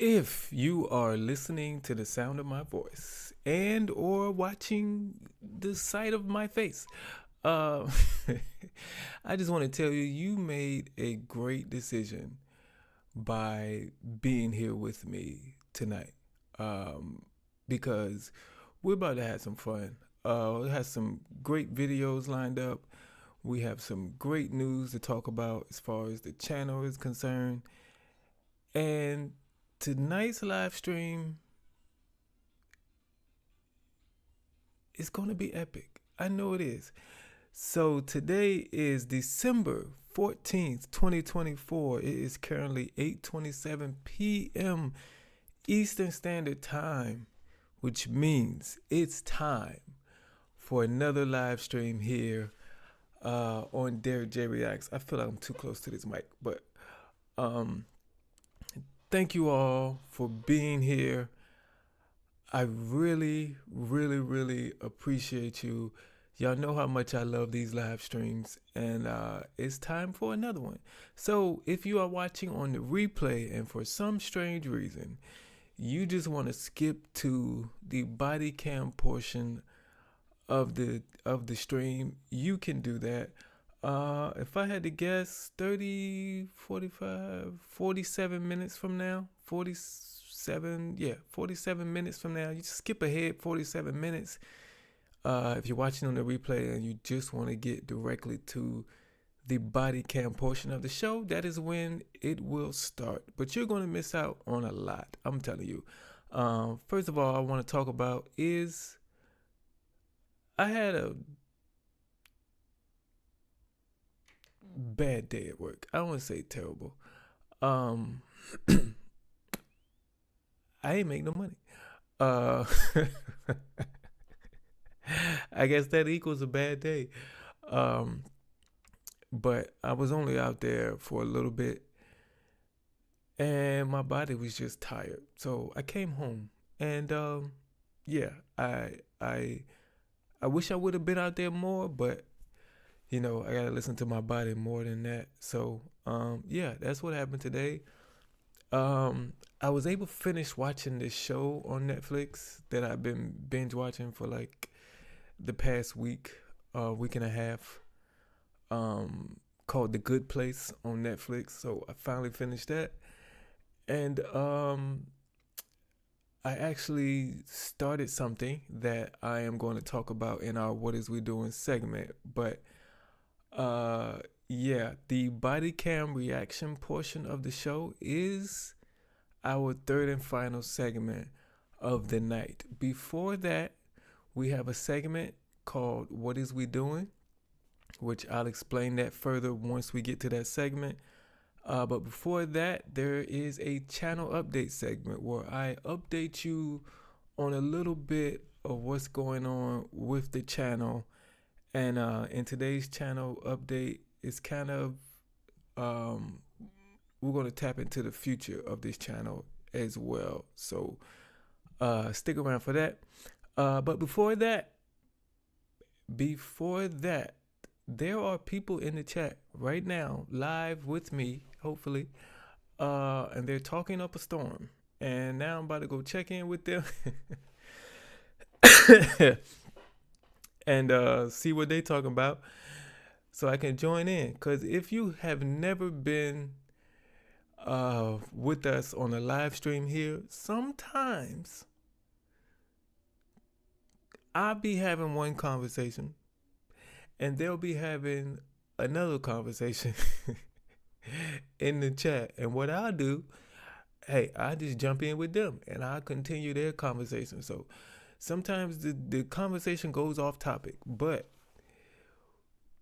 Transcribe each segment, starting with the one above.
If you are listening to the sound of my voice and or watching the sight of my face, uh, I just want to tell you, you made a great decision by being here with me tonight. Um, because we're about to have some fun. We have some great videos lined up. We have some great news to talk about as far as the channel is concerned. And tonight's live stream is going to be epic. I know it is. So today is December 14th, 2024. It is currently 8:27 p.m. Eastern Standard Time, which means it's time for another live stream here on Derrick J Reacts. I feel like I'm too close to this mic, but um, thank you all for being here. I really, really, really appreciate you. Y'all know how much I love these live streams, and it's time for another one. So, if you are watching on the replay and for some strange reason you just want to skip to the body cam portion of the stream, you can do that. If I had to guess, 30, 45, 47 minutes from now, 47 minutes from now, you just skip ahead 47 minutes. If you're watching on the replay and you just want to get directly to the body cam portion of the show, that is when it will start. But you're going to miss out on a lot, I'm telling you. First of all, I want to talk about is I had a bad day at work. I don't want to say terrible. I ain't make no money. I guess that equals a bad day. But I was only out there for a little bit and my body was just tired. So I came home and yeah, I wish I would have been out there more, but I gotta listen to my body more than that. So yeah, that's what happened today. I was able to finish watching this show on Netflix that I've been binge watching for like the past week and a half, called The Good Place on Netflix. So I finally finished that. And I actually started something that I am going to talk about in our What Is We Doing segment. But yeah, the body cam reaction portion of the show is our third and final segment of the night. Before that, we have a segment called What Is We Doing, which I'll explain that further once we get to that segment. But before that, there is a channel update segment where I update you on a little bit of what's going on with the channel. And in today's channel update, it's kind of we're going to tap into the future of this channel as well. So stick around for that. But before that, there are people in the chat right now, live with me, hopefully, and they're talking up a storm. And now I'm about to go check in with them and see what they talking about, so I can join in. Because if you have never been with us on a live stream here, sometimes I'll be having one conversation and they'll be having another conversation in the chat. And what I'll do, hey, I just jump in with them and I'll continue their conversation. So sometimes the conversation goes off topic, but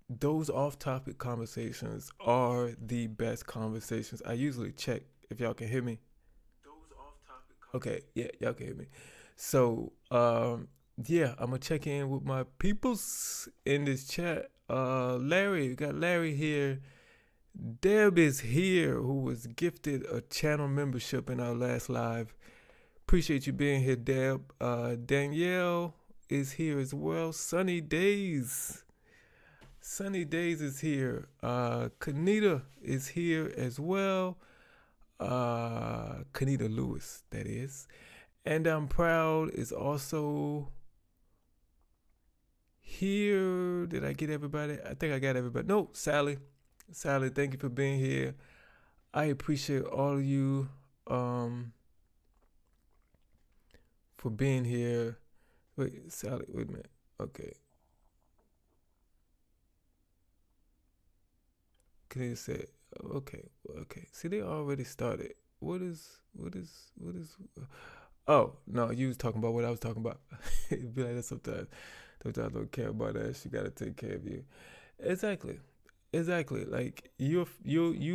those off topic conversations are the best conversations. I usually check if y'all can hear me. Okay, yeah, y'all can hear me. So yeah, I'm gonna check in with my peoples in this chat. Larry, we got Larry here. Deb is here, who was gifted a channel membership in our last live. Appreciate you being here, Deb. Danielle is here as well. Sunny Days is here. Kanita is here as well. Kanita Lewis, that is. And I'm Proud is also here. Did I get everybody? I think I got everybody. No, Sally. Sally, thank you for being here. I appreciate all of you for being here. Wait, Sally, wait a minute. Okay. Can you say, okay. See, they already started. What is, oh, no, you was talking about what I was talking about. It'd be like that sometimes. Sometimes I don't care about that. She got to take care of you. Exactly. Like you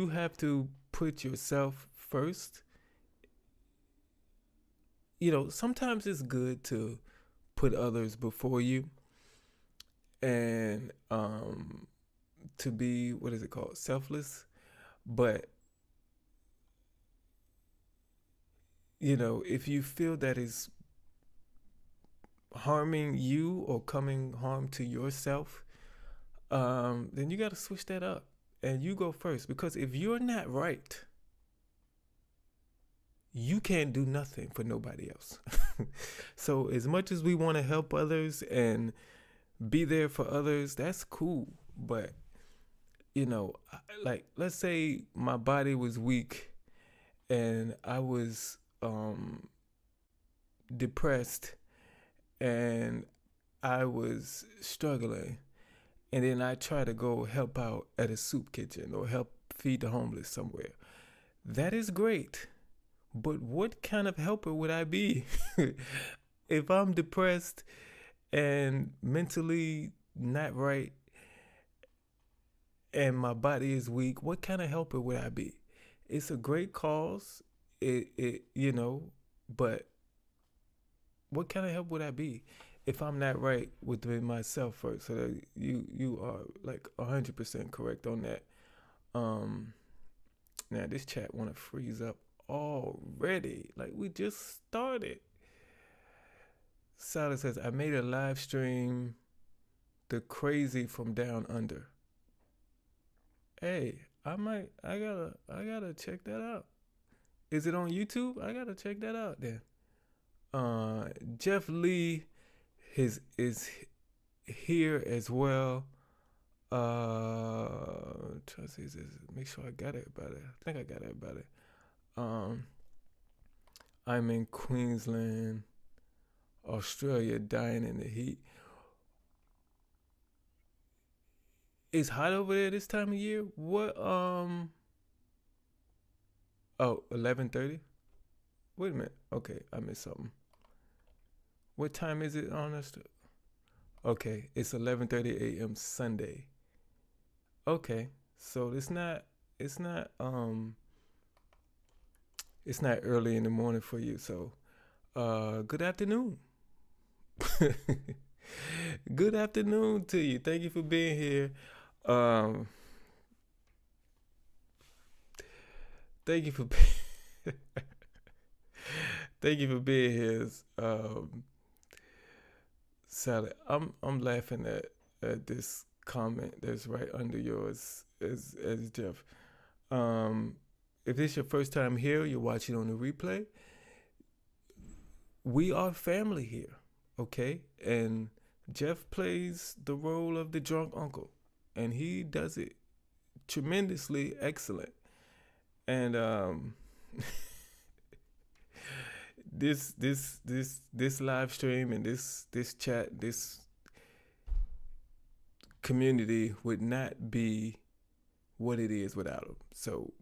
have to put yourself first. Sometimes it's good to put others before you, and to be, what is it called, selfless. But if you feel that is harming you or coming harm to yourself, then you got to switch that up and you go first. Because if you're not right, you can't do nothing for nobody else. So as much as we want to help others and be there for others, that's cool. But, like, let's say my body was weak and I was depressed and I was struggling, and then I try to go help out at a soup kitchen or help feed the homeless somewhere. That is great. But what kind of helper would I be? If I'm depressed and mentally not right and my body is weak, what kind of helper would I be? It's a great cause, but what kind of help would I be if I'm not right within myself first? So that you are like 100% correct on that. Now this chat want to freeze up already. Like, we just started. Sally says, I made a live stream, The Crazy from Down Under. Hey, I gotta check that out. Is it on YouTube? I gotta check that out then. Jeff Lee is here as well. Try to see this. Make sure I got everybody. I think I got everybody. I'm in Queensland, Australia, dying in the heat. It's hot over there this time of year. What? 11:30. Wait a minute. Okay, I missed something. What time is it on us? Okay, it's 11:30 a.m. Sunday. Okay, so it's not early in the morning for you. So, good afternoon. Good afternoon to you. Thank you for being here. Thank you for thank you for being here. Sally, I'm laughing at this comment that's right under yours as Jeff. If this is your first time here, you're watching on the replay, we are family here, okay? And Jeff plays the role of the drunk uncle, and he does it tremendously excellent. And this live stream and this chat, this community would not be what it is without him. So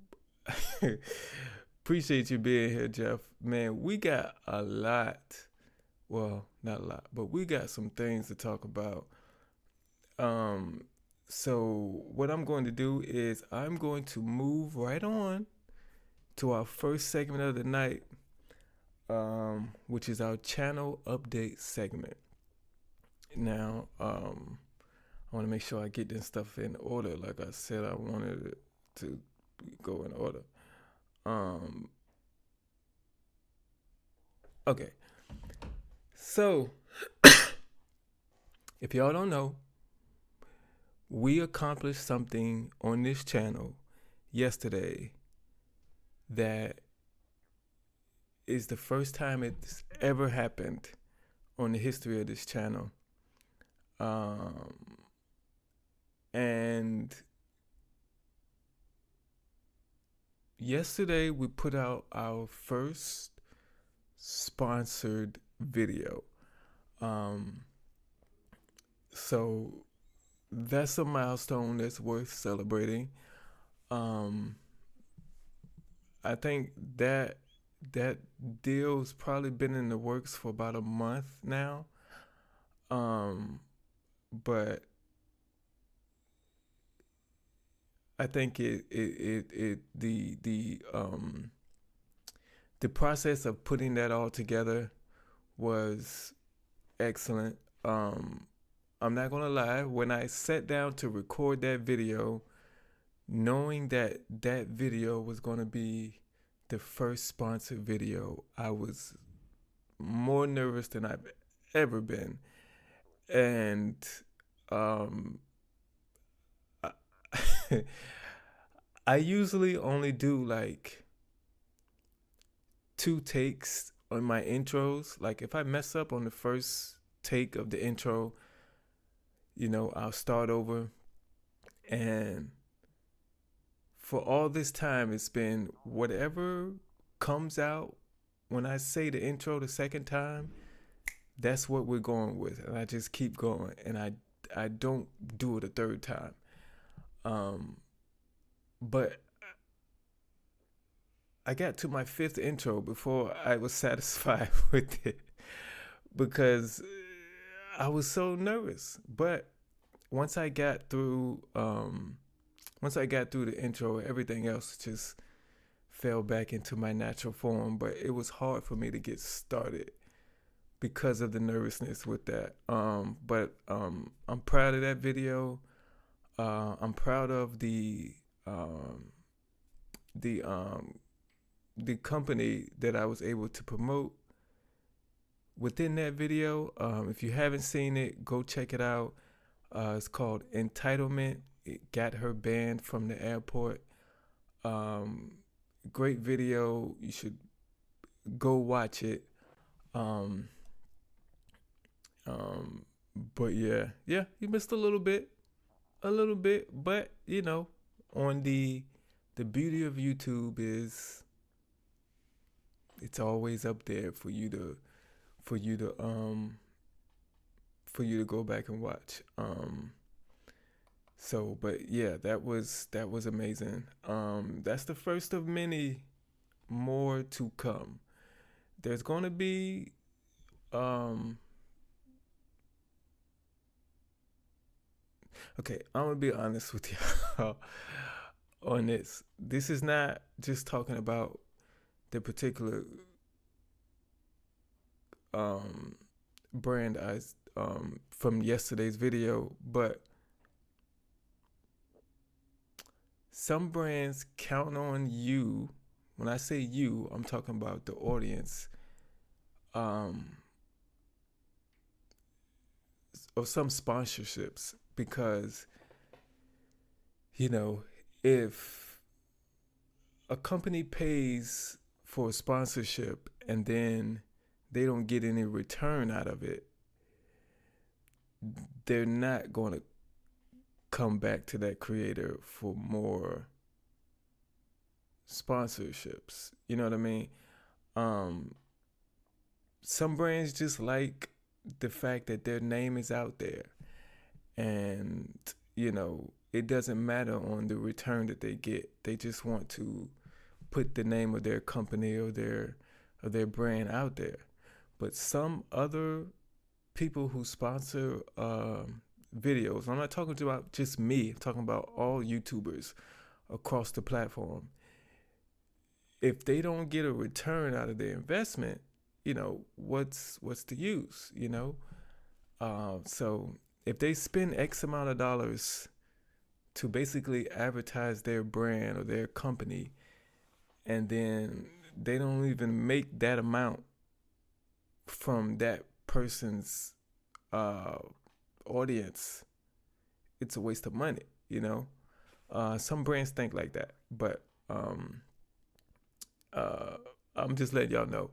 appreciate you being here, Jeff. Man, we got a lot. Well, not a lot, but we got some things to talk about. So what I'm going to do is I'm going to move right on to our first segment of the night, which is our channel update segment. Now, I want to make sure I get this stuff in order. Like I said, I wanted it to go in order. Okay. So, if y'all don't know, we accomplished something on this channel yesterday that is the first time it's ever happened on the history of this channel. And yesterday we put out our first sponsored video. So that's a milestone that's worth celebrating. I think that deal's probably been in the works for about a month now. But I think the process of putting that all together was excellent. I'm not gonna lie, when I sat down to record that video, knowing that that video was gonna be the first sponsored video, I was more nervous than I've ever been. And I usually only do like 2 takes on my intros. Like if I mess up on the first take of the intro, I'll start over. And for all this time, it's been whatever comes out when I say the intro the second time, that's what we're going with. And I just keep going. And I don't do it a third time. But I got to my 5th intro before I was satisfied with it because I was so nervous. But once I got through the intro, everything else just fell back into my natural form. But it was hard for me to get started because of the nervousness with that. But I'm proud of that video. I'm proud of the company that I was able to promote within that video. If you haven't seen it, go check it out. It's called Entitlement. It got her banned from the airport. Great video. You should go watch it. But yeah, you missed a little bit, but on the beauty of YouTube is it's always up there for you to go back and watch. But yeah, that was amazing. That's the first of many more to come. There's going to be okay, I'm gonna be honest with y'all on this. This is not just talking about the particular brand I from yesterday's video, but some brands count on you. When I say you, I'm talking about the audience. Of some sponsorships, because if a company pays for a sponsorship and then they don't get any return out of it, they're not going to come back to that creator for more sponsorships. You know what I mean? Some brands just like the fact that their name is out there, and it doesn't matter on the return that they get. They just want to put the name of their company or their brand out there. But some other people who sponsor videos, I'm not talking about just me, I'm talking about all YouTubers across the platform. If they don't get a return out of their investment, what's the use, So if they spend X amount of dollars to basically advertise their brand or their company, and then they don't even make that amount from that person's audience, it's a waste of money, Some brands think like that, but I'm just letting y'all know.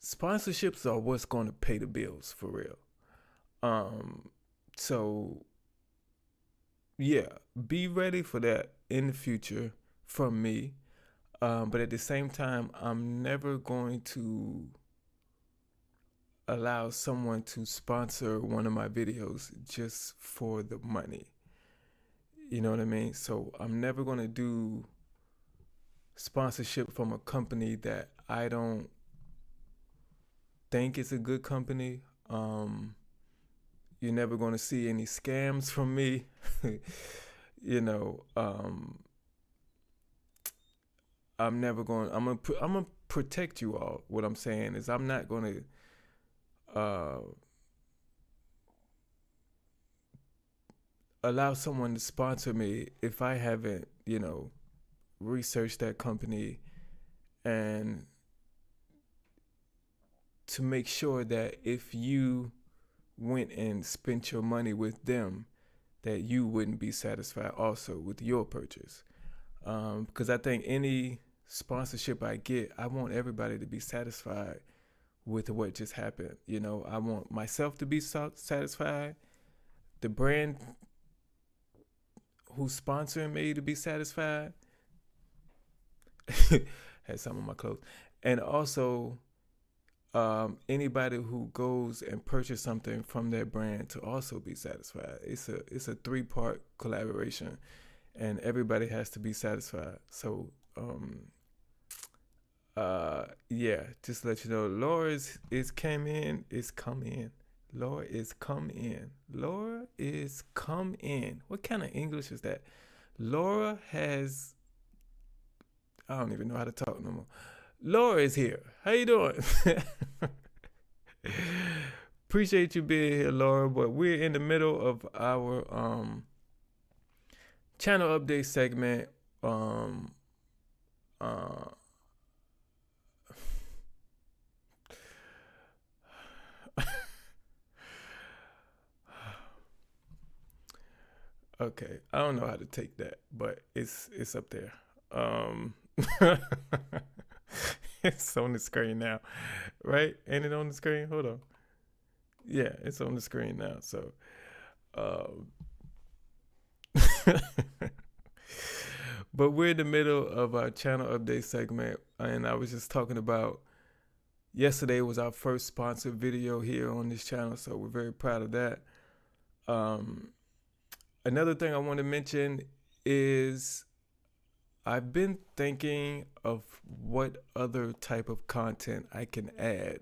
Sponsorships are what's going to pay the bills for real. So yeah, be ready for that in the future from me. But at the same time, I'm never going to allow someone to sponsor one of my videos just for the money. You know what I mean? So I'm never going to do sponsorship from a company that I don't think is a good company. You're never going to see any scams from me. You know, I'm never going. I'm gonna protect you all. What I'm saying is, I'm not going to allow someone to sponsor me if I haven't, researched that company and to make sure that if you went and spent your money with them, that you wouldn't be satisfied also with your purchase. Because I think any sponsorship I get, I want everybody to be satisfied with what just happened. I want myself to be satisfied, the brand who's sponsoring me to be satisfied. Had some of my clothes. And also anybody who goes and purchase something from their brand to also be satisfied. It's a 3-part collaboration, and everybody has to be satisfied. So yeah, just to let you know, Laura is come in. Laura is come in. Laura is come in. What kind of English is that? Laura has, I don't even know how to talk no more. Laura is here. How you doing? Appreciate you being here, Laura. But we're in the middle of our channel update segment. Okay, I don't know how to take that, but it's up there. It's on the screen now, right? Ain't it on the screen? Hold on. Yeah, it's on the screen now. So, but we're in the middle of our channel update segment, and I was just talking about yesterday was our first sponsored video here on this channel, so we're very proud of that. Another thing I want to mention is I've been thinking of what other type of content I can add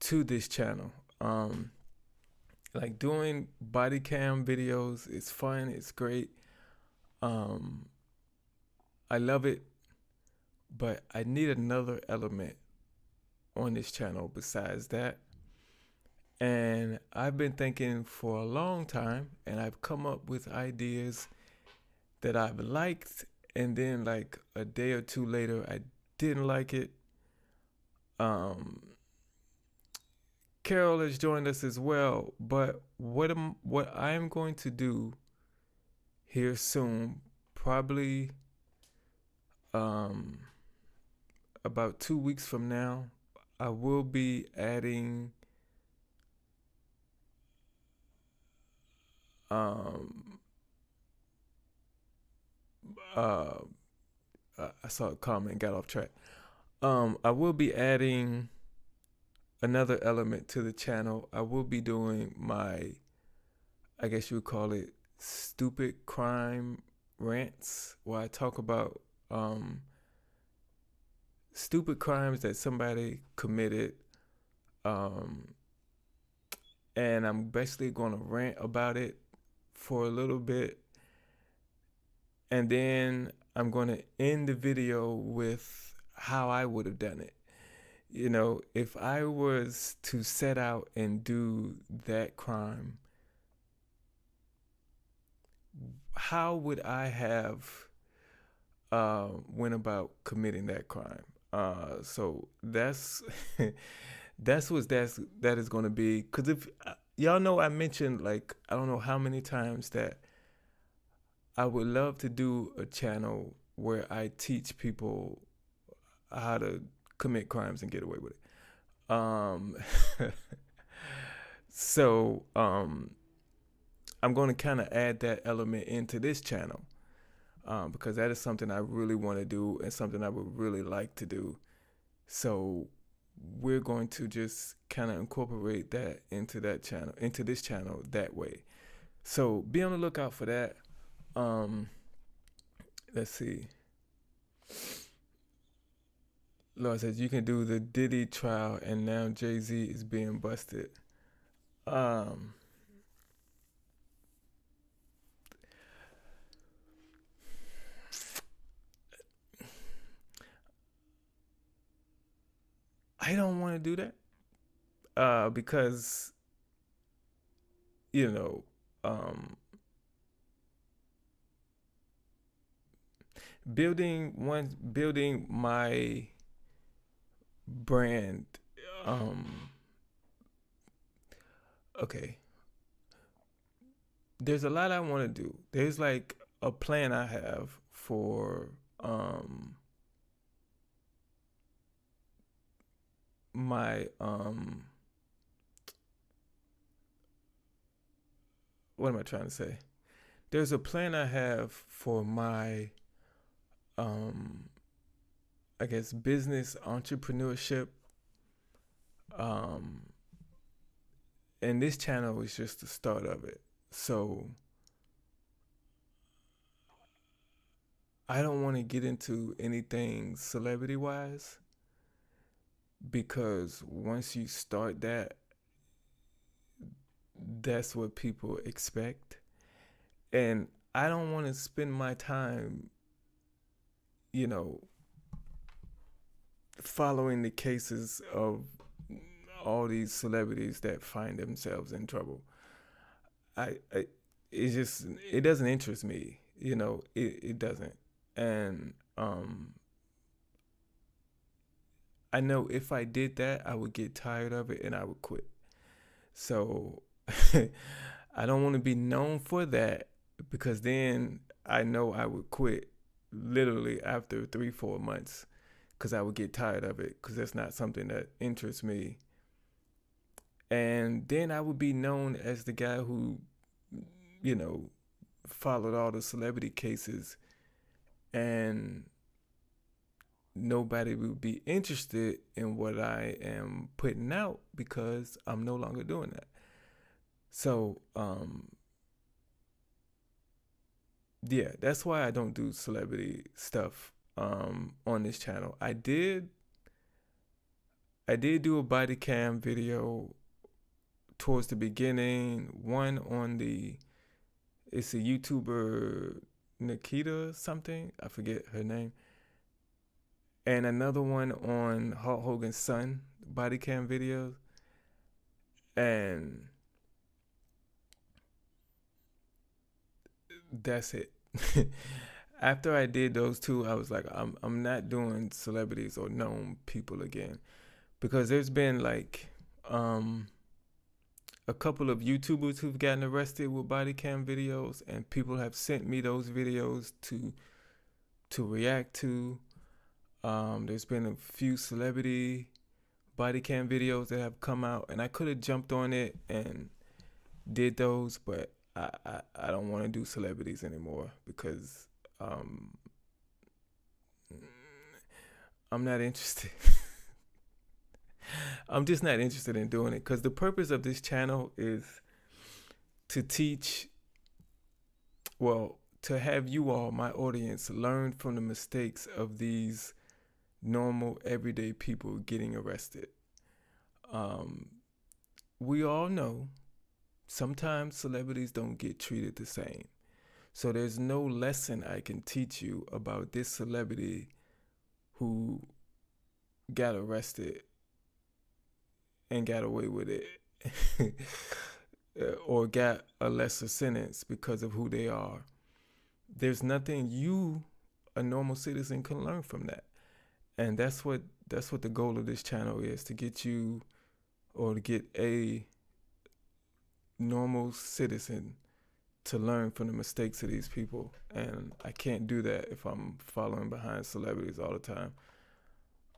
to this channel. Like doing body cam videos, it's fun, it's great. I love it, but I need another element on this channel besides that. And I've been thinking for a long time, and I've come up with ideas that I've liked, and then like a day or two later, I didn't like it. Carol has joined us as well, but what I'm going to do here soon, probably about 2 weeks from now, I will be adding I saw a comment, got off track. I will be adding another element to the channel. I will be doing my, I guess you would call it, stupid crime rants, where I talk about stupid crimes that somebody committed, and I'm basically going to rant about it for a little bit, and then I'm going to end the video with how I would have done it. If I was to set out and do that crime, how would I have went about committing that crime? So that's that is going to be, because if y'all know, I mentioned, like, I don't know how many times that I would love to do a channel where I teach people how to commit crimes and get away with it. So I'm going to kind of add that element into this channel because that is something I really want to do and something I would really like to do. So we're going to just kind of incorporate that into that channel, into this channel that way. So be on the lookout for that. Let's see. Laura says you can do the Diddy trial and now Jay-Z is being busted. I don't want to do that because, you know, building my brand. Okay. There's a lot I want to do. There's like a plan I have for my what am I trying to say? There's a plan I have for my I guess business entrepreneurship. And this channel is just the start of it. So I don't want to get into anything celebrity wise because once you start that, that's what people expect. And I don't want to spend my time, you know, following the cases of all these celebrities that find themselves in trouble. It doesn't interest me, you know, it doesn't. And I know if I did that, I would get tired of it and I would quit. So I don't want to be known for that because then I know I would quit literally after 3-4 months because I would get tired of it because that's not something that interests me. And then I would be known as the guy who, you know, followed all the celebrity cases and nobody would be interested in what I am putting out because I'm no longer doing that. So, yeah, that's why I don't do celebrity stuff on this channel. I did do a body cam video towards the beginning, one on it's a YouTuber, Nikita something, I forget her name, and another one on Hulk Hogan's son body cam videos. And that's it. After I did those two, I was like, I'm not doing celebrities or known people again, because there's been like a couple of YouTubers who've gotten arrested with body cam videos, and people have sent me those videos to react to. There's been a few celebrity body cam videos that have come out, and I could have jumped on it and did those, but I don't want to do celebrities anymore because I'm not interested. I'm just not interested in doing it because the purpose of this channel is to teach, well, to have you all, my audience, learn from the mistakes of these normal, everyday people getting arrested. We all know sometimes celebrities don't get treated the same. So there's no lesson I can teach you about this celebrity who got arrested and got away with it or got a lesser sentence because of who they are. There's nothing you, a normal citizen, can learn from that. And that's what the goal of this channel is, to get you, or to get a normal citizen to learn from the mistakes of these people, and I can't do that if I'm following behind celebrities all the time.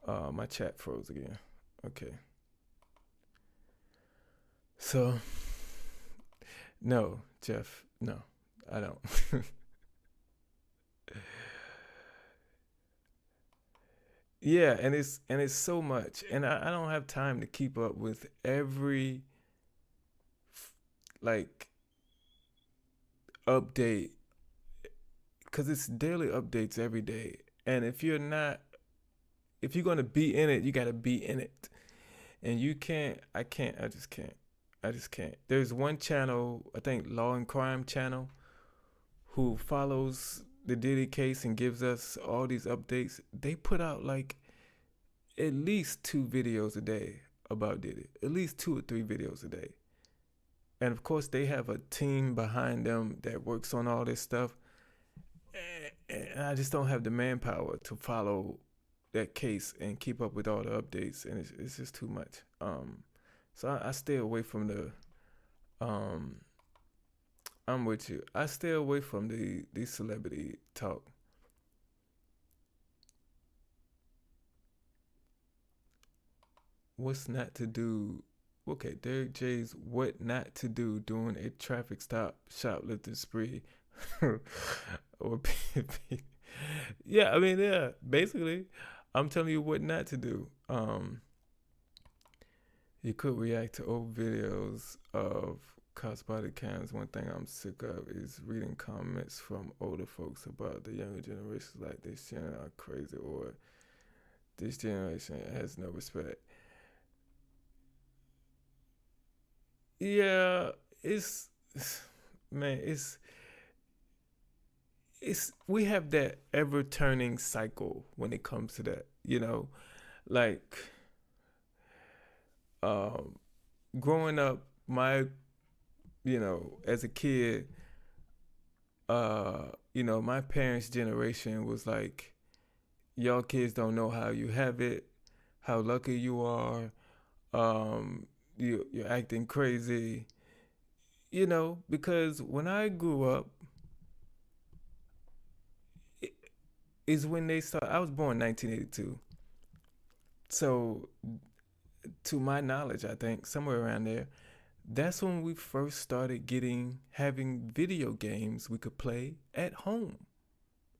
My chat froze again. Okay. So, no, Jeff, no, I don't. Yeah, and it's so much, and I don't have time to keep up with every like update because it's daily updates every day. And if you're gonna be in it, you gotta be in it. And you can't. I can't. I just can't. I just can't. There's one channel, I think Law and Crime channel, who follows the Diddy case and gives us all these updates. They put out like at least 2 videos a day about Diddy, at least 2 or 3 videos a day. And of course, they have a team behind them that works on all this stuff. And I just don't have the manpower to follow that case and keep up with all the updates, and it's just too much. So I stay away from the. I'm with you. I stay away from the celebrity talk. What's not to do? Okay, Derrick J's what not to do during a traffic stop, shoplifting spree, or yeah. I mean, yeah. Basically, I'm telling you what not to do. You could react to old videos of cops body cams. One thing I'm sick of is reading comments from older folks about the younger generations, like this generation are crazy or this generation has no respect. Yeah, it's man, it's we have that ever turning cycle when it comes to that. Like um, growing up, as a kid, my parents' generation was like, y'all kids don't know how you have it, how lucky you are, you're acting crazy, because when I grew up, i- is when they start. I was born in 1982, so to my knowledge, I think somewhere around there, that's when we first started having video games we could play at home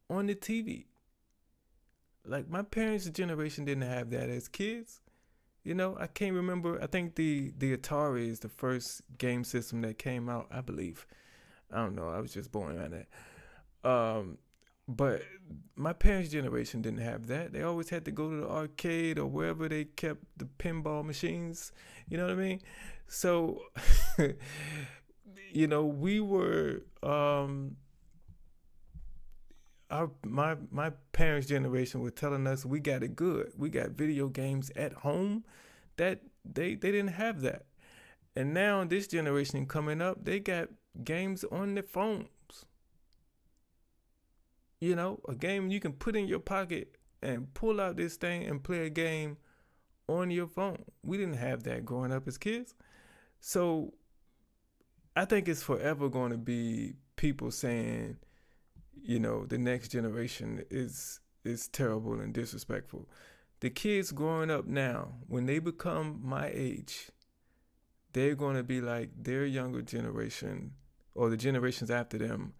on the TV. Like my parents' generation didn't have that as kids. I can't remember. I think the Atari is the first game system that came out, I believe. I don't know. I was just born around that. But my parents' generation didn't have that. They always had to go to the arcade or wherever they kept the pinball machines. You know what I mean? So, we were my parents' generation were telling us we got it good. We got video games at home that they didn't have that. And now this generation coming up, they got games on their phones. A game you can put in your pocket and pull out this thing and play a game on your phone. We didn't have that growing up as kids. So I think it's forever going to be people saying, the next generation is terrible and disrespectful. The kids growing up now, when they become my age, they're going to be like their younger generation or the generations after them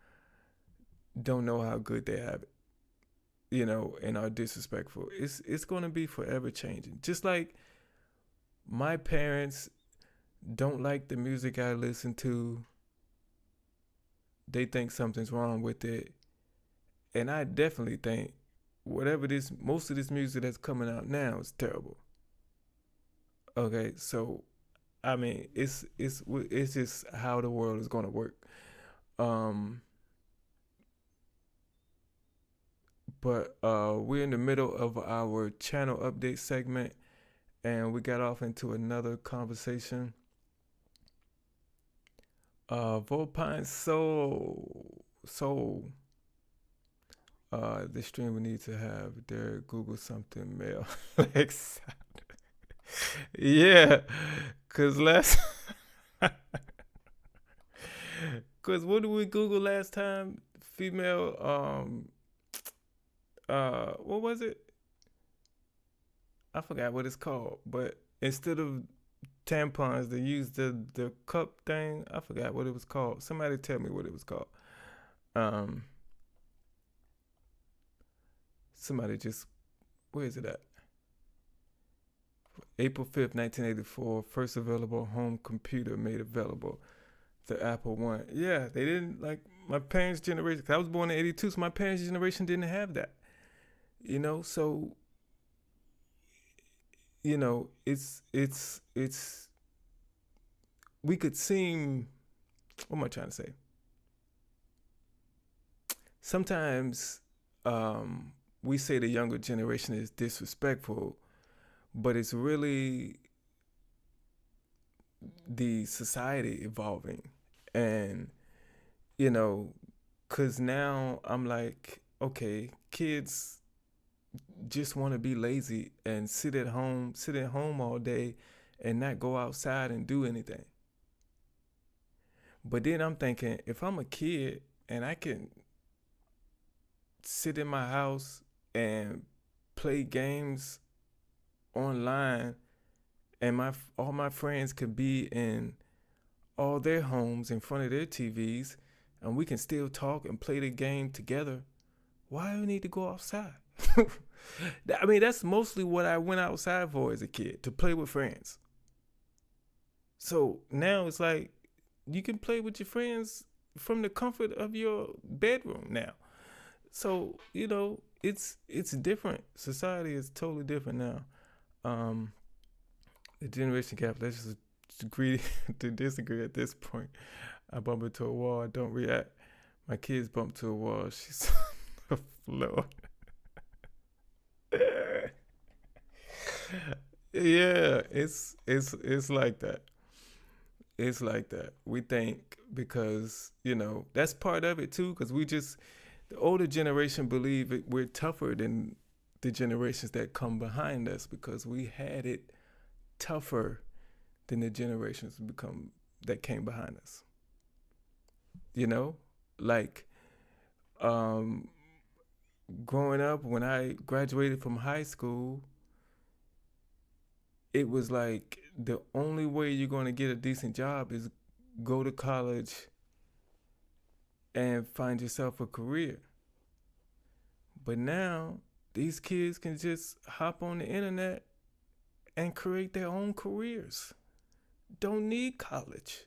don't know how good they have it, and are disrespectful. It's going to be forever changing. Just like my parents don't like the music I listen to. They think something's wrong with it. And I definitely think most of this music that's coming out now is terrible. Okay, so I mean, it's just how the world is going to work. Um, but we're in the middle of our channel update segment, and we got off into another conversation. Volpine Soul. This stream we need to have Derrick Google something mail. Yeah, cause last Cause what did we Google last time? Female, what was it? I forgot what it's called. But instead of tampons, they used the cup thing. I forgot what it was called. Somebody tell me what it was called. Um, somebody just, where is it at? April 5th, 1984, first available home computer made available. The Apple One. Yeah, they didn't like my parents' generation. 'Cause I was born in '82, so my parents' generation didn't have that. So it's we could seem. What am I trying to say? Sometimes we say the younger generation is disrespectful, but it's really the society evolving. And because now I'm like, okay, kids just want to be lazy and sit at home all day and not go outside and do anything. But then I'm thinking, if I'm a kid and I can sit in my house and play games online, and all my friends could be in all their homes in front of their TVs, and we can still talk and play the game together, why do we need to go outside? I mean, that's mostly what I went outside for as a kid, to play with friends. So now it's like you can play with your friends from the comfort of your bedroom now. So it's different. Society is totally different now. The generation gap. Let's just agree to disagree at this point. I bump into a wall. I don't react. My kids bump to a wall. She's on the floor. Yeah, it's like that. It's like that. We think because that's part of it too. Because the older generation believe we're tougher than the generations that come behind us because we had it tougher than the generations that came behind us. Like growing up, when I graduated from high school, it was like the only way you're going to get a decent job is go to college and find yourself a career. But now these kids can just hop on the internet and create their own careers. Don't need college.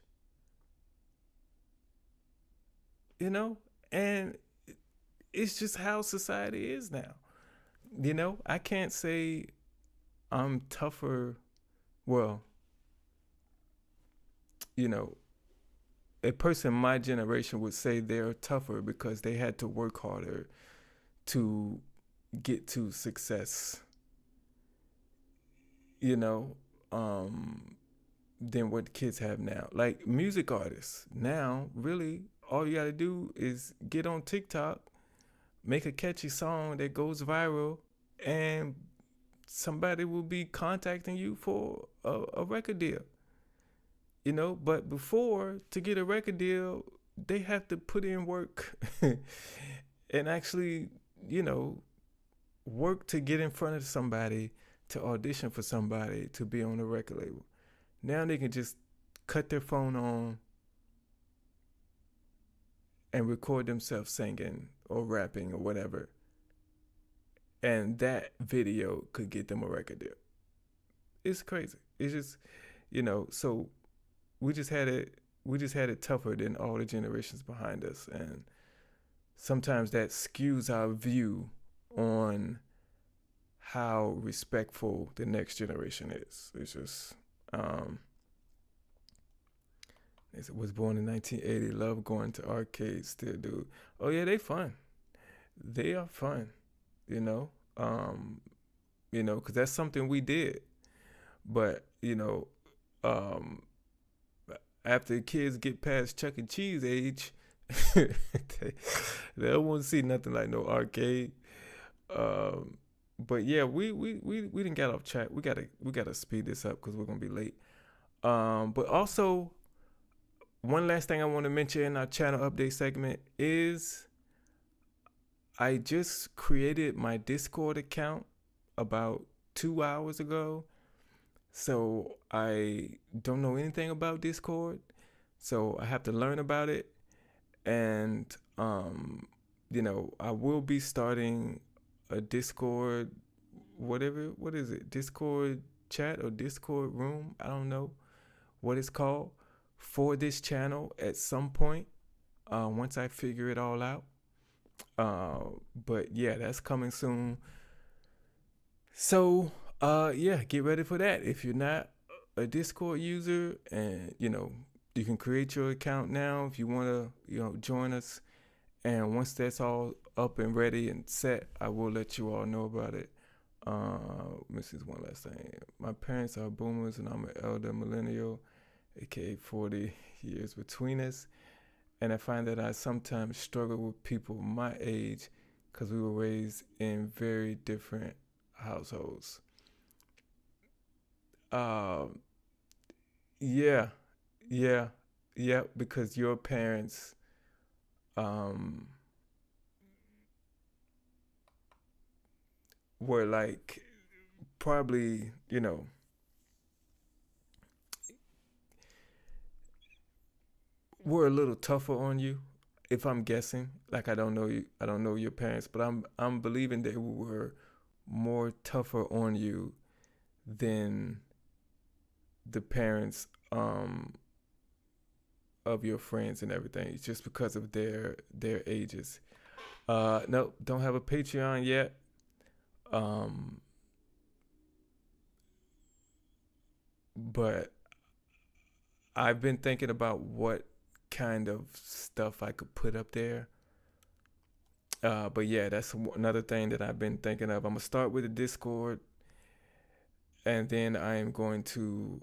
And it's just how society is now. I can't say I'm tougher. Well, a person in my generation would say they're tougher because they had to work harder to get to success, than what kids have now. Like music artists now, really, all you got to do is get on TikTok, make a catchy song that goes viral, and somebody will be contacting you for a record deal. But before, to get a record deal, they have to put in work and actually, work to get in front of somebody, to audition for somebody, to be on a record label. Now they can just cut their phone on and record themselves singing or rapping or whatever. And that video could get them a record deal. It's crazy. It's just, so we just had it tougher than all the generations behind us. And sometimes that skews our view on how respectful the next generation is. It's just, was born in 1980, love going to arcades, still do. Oh yeah, they fun. They are fun, because that's something we did. But, after kids get past Chuck E. Cheese age, they don't want to see nothing like no arcade. But yeah, we didn't get off track. We gotta speed this up because we're gonna be late. But also, one last thing I want to mention in our channel update segment is I just created my Discord account about 2 hours ago. So I don't know anything about Discord. So I have to learn about it. And, I will be starting a Discord, what is it? Discord chat or Discord room? I don't know what it's called for this channel at some point, once I figure it all out. But yeah, that's coming soon. So, get ready for that. If you're not a Discord user, and you can create your account now if you want to, join us. And once that's all up and ready and set, I will let you all know about it. This is one last thing. My parents are boomers and I'm an elder millennial, aka 40 years between us. And I find that I sometimes struggle with people my age because we were raised in very different households. Because your parents were like probably, were a little tougher on you, if I'm guessing. Like I don't know your parents, but I'm believing they were more tougher on you than the parents of your friends and everything. It's just because of their ages. No, don't have a Patreon yet. But I've been thinking about what kind of stuff I could put up there. But yeah, that's another thing that I've been thinking of. I'm gonna start with the Discord, and then I am going to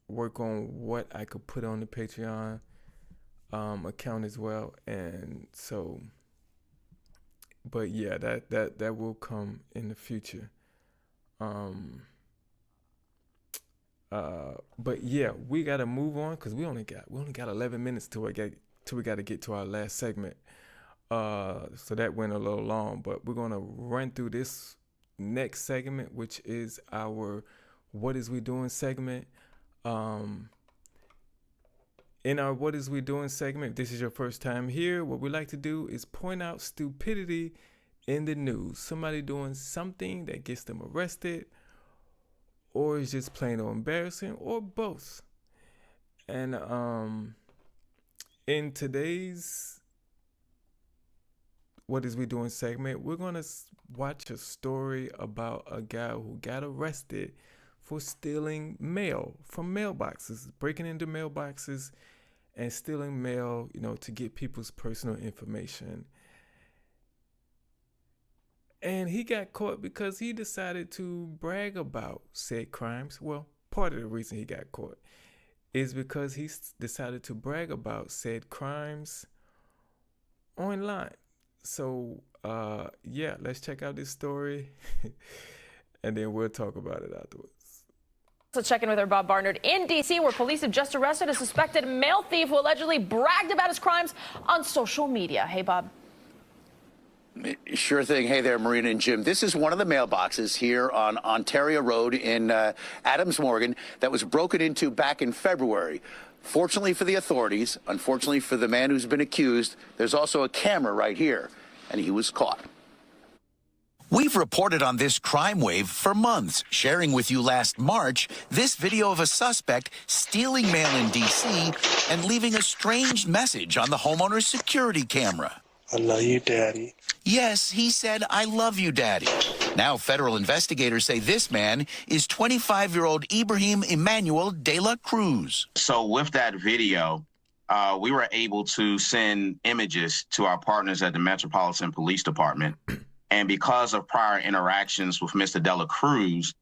work on what I could put on the Patreon account as well. And so, but yeah, that will come in the future. But yeah, we gotta move on because we only got 11 minutes till we gotta get to our last segment. So that went a little long, but we're gonna run through this next segment, which is our "What Is We Doing" segment. In our "What Is We Doing" segment, if this is your first time here, what we like to do is point out stupidity in the news. Somebody doing something that gets them arrested, or is just plain old embarrassing, or both. And in today's "What Is We Doing" segment, we're going to watch a story about a guy who got arrested for stealing mail from mailboxes, breaking into mailboxes and stealing mail, to get people's personal information. And he got caught because he decided to brag about said crimes. Well, part of the reason he got caught is because he decided to brag about said crimes online. So, let's check out this story and then we'll talk about it afterwards. Let's check in with our Bob Barnard in D.C., where police have just arrested a suspected mail thief who allegedly bragged about his crimes on social media. Hey, Bob. Sure thing. Hey there, Marina and Jim. This is one of the mailboxes here on Ontario Road in Adams Morgan that was broken into back in February. Fortunately for the authorities, unfortunately for the man who's been accused, there's also a camera right here, and he was caught. We've reported on this crime wave for months, sharing with you last March this video of a suspect stealing mail in D.C. and leaving a strange message on the homeowner's security camera. I love you, Daddy. Yes, he said, "I love you, Daddy." Now, federal investigators say this man is 25-year-old Ibrahim Emmanuel de la Cruz. So with that video, we were able to send images to our partners at the Metropolitan Police Department. And because of prior interactions with Mr. de la Cruz,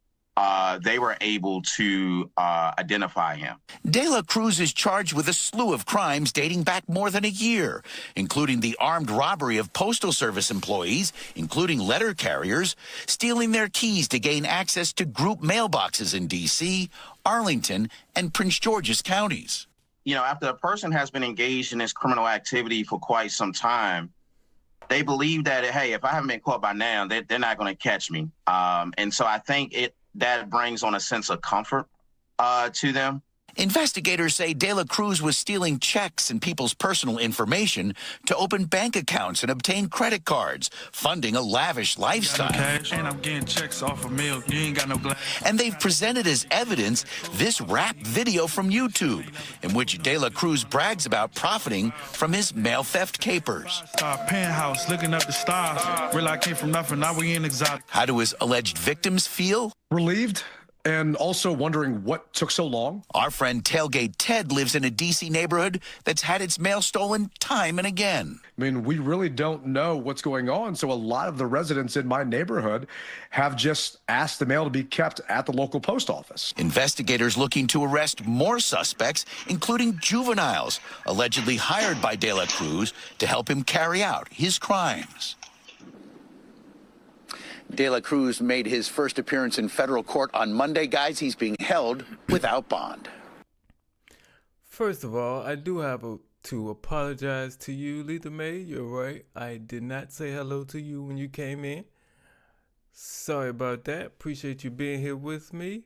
they were able to identify him. De la Cruz is charged with a slew of crimes dating back more than a year, including the armed robbery of Postal Service employees, including letter carriers, stealing their keys to gain access to group mailboxes in D.C., Arlington, and Prince George's counties. after a person has been engaged in this criminal activity for quite some time, they believe that, hey, if I haven't been caught by now, they're not going to catch me. And so I think that brings on a sense of comfort to them. Investigators say De La Cruz was stealing checks and people's personal information to open bank accounts and obtain credit cards, funding a lavish lifestyle. And I'm getting checks off of milk. You ain't got no glass. And they've presented as evidence this rap video from YouTube, in which De La Cruz brags about profiting from his mail theft capers. Penthouse, looking up the stars. Real I came from nothing, now we in exotic. How do his alleged victims feel? Relieved. And also wondering what took so long. Our friend Tailgate Ted lives in a D.C. neighborhood that's had its mail stolen time and again. I mean, we really don't know what's going on. So a lot of the residents in my neighborhood have just asked the mail to be kept at the local post office. Investigators looking to arrest more suspects, including juveniles, allegedly hired by De La Cruz to help him carry out his crimes. De La Cruz made his first appearance in federal court on Monday. Guys, he's being held without bond. First of all, I do have to apologize to you, Letha May. You're right. I did not say hello to you when you came in. Sorry about that. Appreciate you being here with me.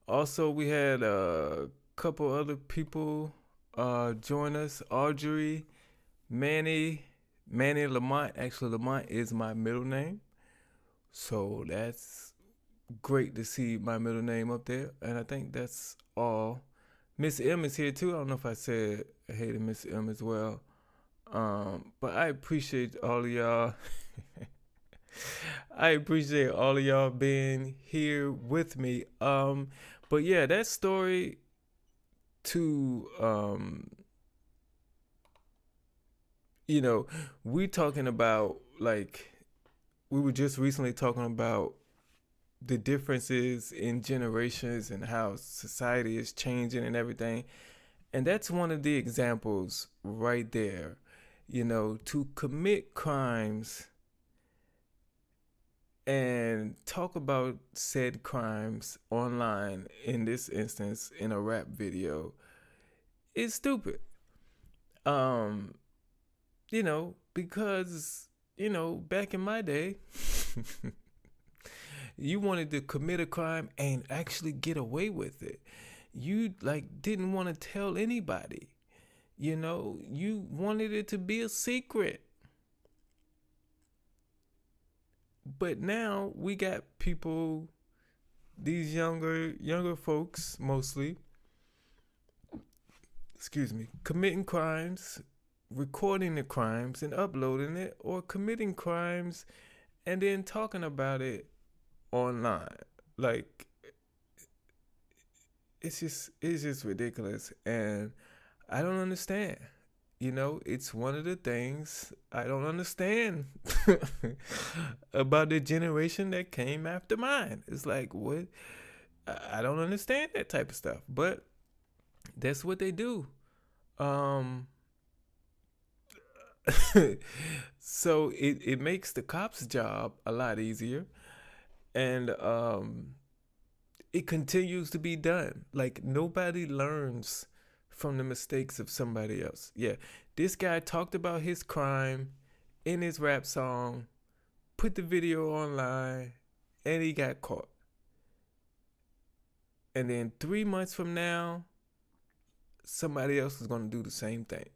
Also, we had a couple other people join us. Audrey, Manny Lamont. Actually, Lamont is my middle name. So that's great to see my middle name up there. And I think that's all. Miss M is here too. I don't know if I said hey to Miss M as well. But I appreciate all of y'all. I appreciate all of y'all being here with me. But yeah, that story to we talking about, like, we were just recently talking about the differences in generations and how society is changing and everything. And that's one of the examples right there. To commit crimes and talk about said crimes online, in this instance, in a rap video, is stupid. Because back in my day, you wanted to commit a crime and actually get away with it. You didn't want to tell anybody. You wanted it to be a secret. But now we got people, these younger folks mostly, committing crimes, recording the crimes and uploading it, or committing crimes and then talking about it online. Like, it's just ridiculous, and I don't understand. It's one of the things I don't understand about the generation that came after mine. It's like, what? I don't understand that type of stuff, but that's what they do. So it makes the cops' job a lot easier, and it continues to be done. Like, nobody learns from the mistakes of somebody else. Yeah, this guy talked about his crime in his rap song, put the video online, and he got caught. And then 3 months from now, somebody else is going to do the same thing.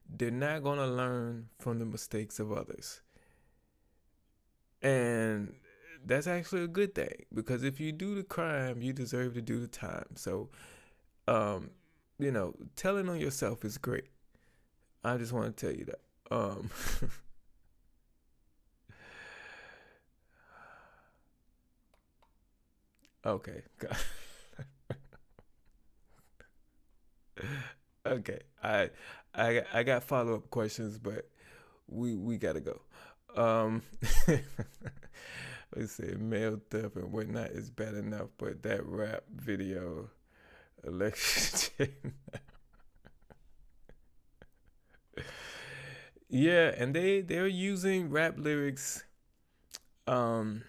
They're not going to learn from the mistakes of others. And that's actually a good thing, because if you do the crime, you deserve to do the time. So, telling on yourself is great. I just want to tell you that. Okay. Okay. I got follow-up questions, but we gotta go. Let's say mail theft and whatnot is bad enough, but that rap video, election. Yeah, and they're using rap lyrics to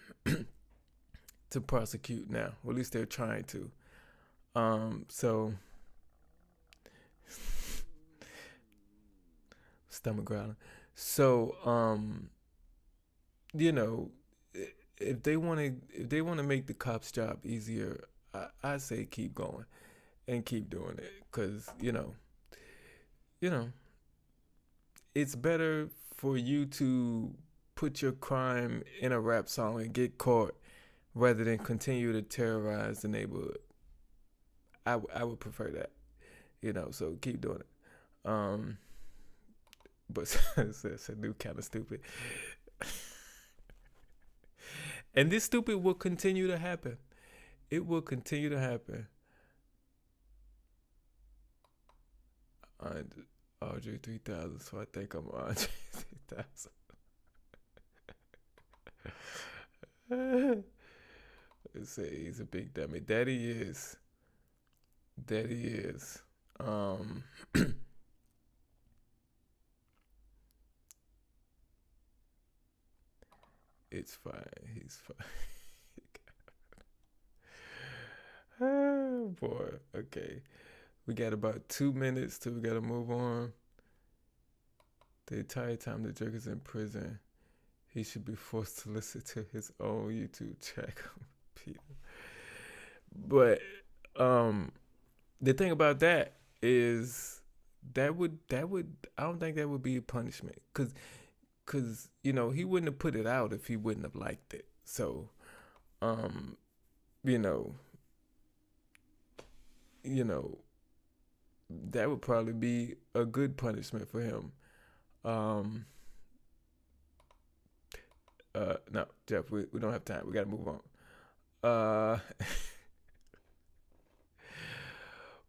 prosecute now. Or at least they're trying to. So stomach growling. So, you know, if they want to make the cops' job easier, I say keep going and keep doing it, because you know, it's better for you to put your crime in a rap song and get caught rather than continue to terrorize the neighborhood. I would prefer that, so keep doing it. But it's a new kind of stupid. And this stupid will continue to happen. It will continue to happen. Andre 3000, so I think I'm Andre 3000. Let's say he's a big dummy. That he is. It's fine. He's fine. Oh boy. Okay. We got about 2 minutes till we gotta move on. The entire time the jerk is in prison, he should be forced to listen to his own YouTube track. But the thing about that is that would I don't think that would be a punishment, because he wouldn't have put it out if he wouldn't have liked it. So that would probably be a good punishment for him. No, Jeff, we don't have time. We got to move on.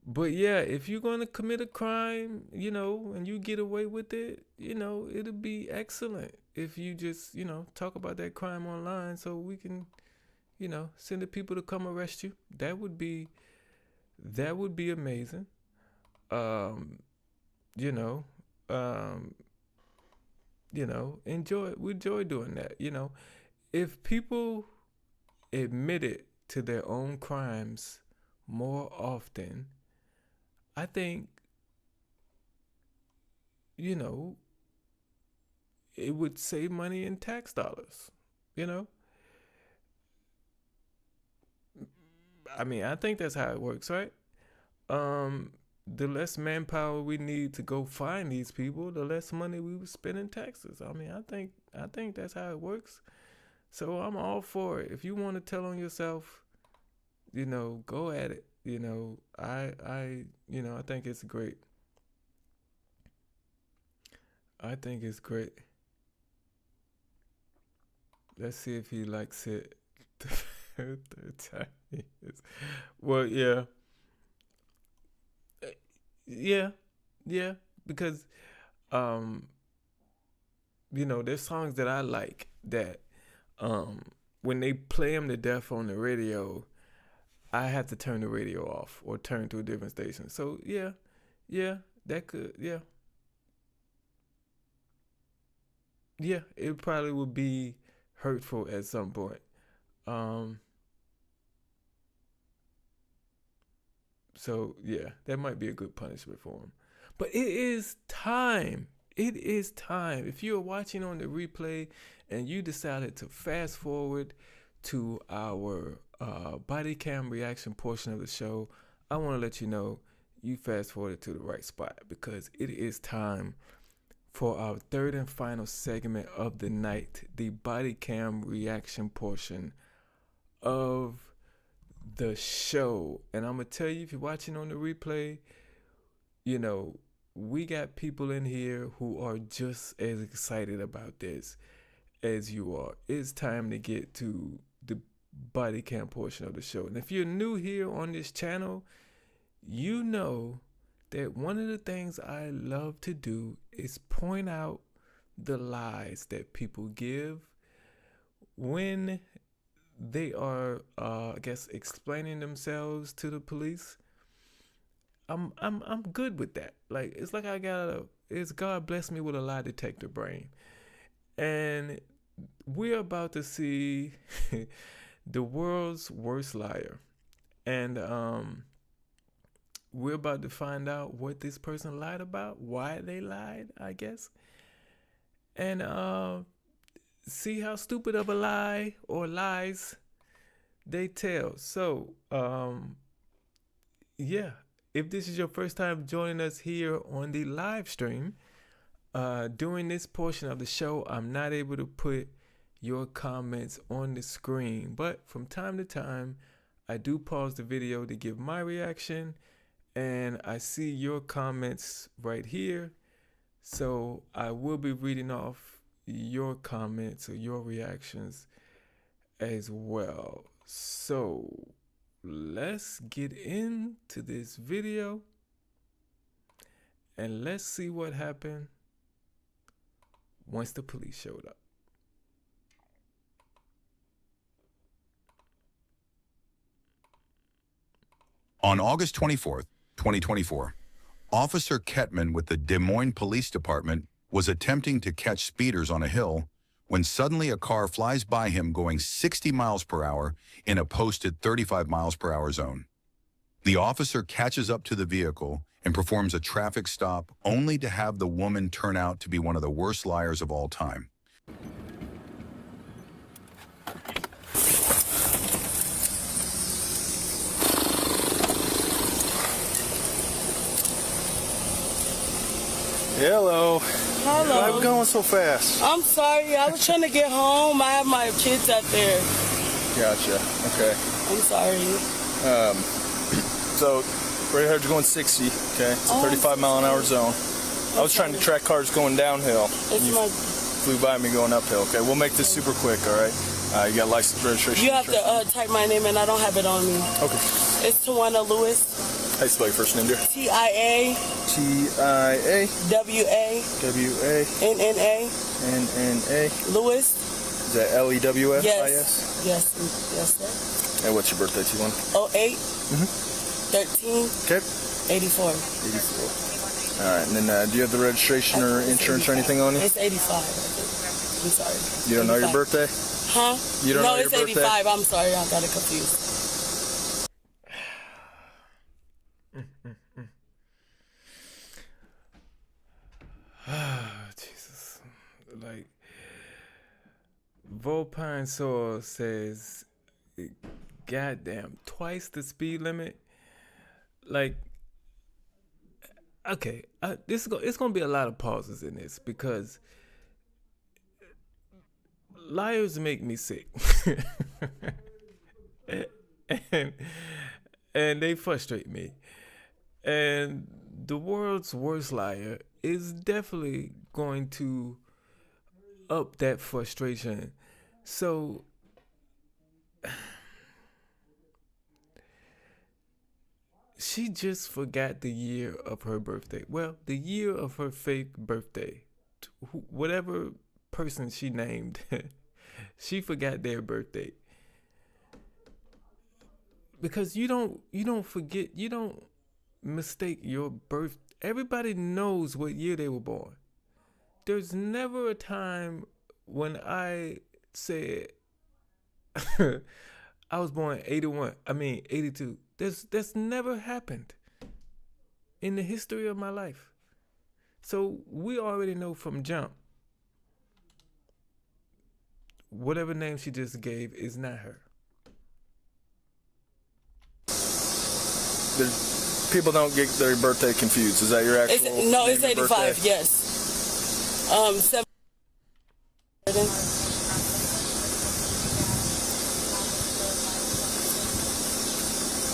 But yeah, if you're going to commit a crime, and you get away with it, it'll be excellent if you just, talk about that crime online so we can, send the people to come arrest you. That would be amazing. We enjoy doing that. If people admitted to their own crimes more often, I think, it would save money in tax dollars, I mean, I think that's how it works, right? The less manpower we need to go find these people, the less money we would spend in taxes. I mean, I think that's how it works. So I'm all for it. If you want to tell on yourself, go at it. I think it's great. I think it's great. Let's see if he likes it the third time. Well, yeah. Yeah, because there's songs that I like that when they play them to death on the radio, I have to turn the radio off or turn to a different station. So yeah, that could, yeah, it probably would be hurtful at some point. So yeah, that might be a good punishment for him. But it is time. It is time. If you're watching on the replay and you decided to fast forward to our body cam reaction portion of the show, I want to let you know you fast forwarded to the right spot, because it is time for our third and final segment of the night, the body cam reaction portion of the show. And I'm gonna tell you, if you're watching on the replay, we got people in here who are just as excited about this as you are. It's time to get to the body cam portion of the show. And if you're new here on this channel, you know that one of the things I love to do is point out the lies that people give when they are, explaining themselves to the police. I'm good with that. Like, it's like it's God blessed me with a lie detector brain. And we're about to see the world's worst liar. And we're about to find out what this person lied about, why they lied, I guess. and see how stupid of a lie or lies they tell. So, yeah, if this is your first time joining us here on the live stream, during this portion of the show, I'm not able to put your comments on the screen, but from time to time, I do pause the video to give my reaction, and I see your comments right here. So I will be reading off your comments or your reactions as well. So let's get into this video and let's see what happened once the police showed up. On August 24th, 2024, Officer Kettman with the Des Moines Police Department was attempting to catch speeders on a hill when suddenly a car flies by him going 60 miles per hour in a posted 35 miles per hour zone. The officer catches up to the vehicle and performs a traffic stop only to have the woman turn out to be one of the worst liars of all time. Hello. Hello. Why are we going so fast? I'm sorry. I was trying to get home. I have my kids out there. Gotcha. Okay. I'm sorry. So, right ahead, going 60. Okay. It's a 35 mile an hour zone. I was trying to track cars going downhill. You flew by me going uphill. Okay. We'll make this super quick. All right. You got license, registration. You have to type my name in. I don't have it on me. Okay. It's Tawana Lewis. How you spell your first name, dear? TIA. TIA. WA. WA. NNA. NNA. Lewis. Is that LEWIS? Yes. Yes, sir. And what's your birthday, T1? 08. 13. Okay. 84. 84. All right. And then do you have the registration or insurance or anything on you? It's 85. I'm sorry. You don't know your birthday? Huh? You don't know your birthday? No, it's 85. I'm sorry. I got it confused. Jesus. Like, Volpine Soul says, goddamn, twice the speed limit. Like, okay, it's gonna be a lot of pauses in this because liars make me sick. and they frustrate me. And the world's worst liar is definitely going to up that frustration. So she just forgot the year of her birthday. Well, the year of her fake birthday. Whatever person she named, she forgot their birthday. Because you don't forget, you don't mistake your birth. Everybody knows what year they were born. There's never a time when I said I was born 82. That's never happened in the history of my life. So we already know from jump, whatever name she just gave is not her. People don't get their birthday confused. Is that your actual? It's 85. Birthday? Yes. 7.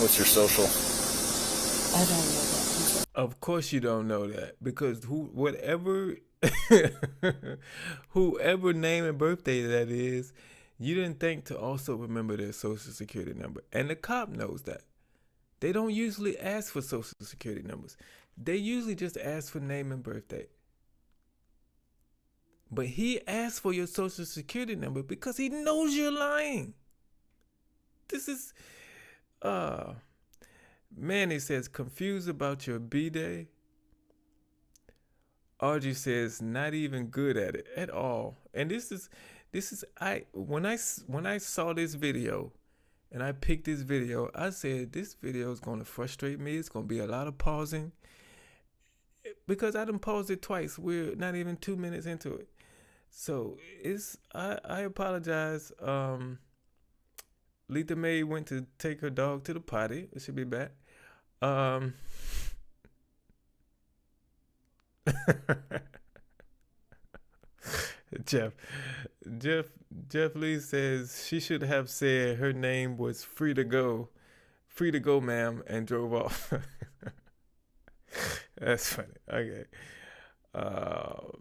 What's your social? I don't know that. Of course you don't know that because whoever name and birthday that is, you didn't think to also remember their social security number. And the cop knows that. They don't usually ask for social security numbers. They usually just ask for name and birthday. But he asked for your social security number because he knows you're lying. This is, Manny says, confused about your B-Day. RG says, not even good at it at all. And when I saw this video, and I picked this video, I said, this video is going to frustrate me. It's going to be a lot of pausing. Because I done paused it twice. We're not even 2 minutes into it. So I apologize. Letha May went to take her dog to the potty. It should be back. Jeff Lee says she should have said her name was free to go, ma'am, and drove off. That's funny. Okay. All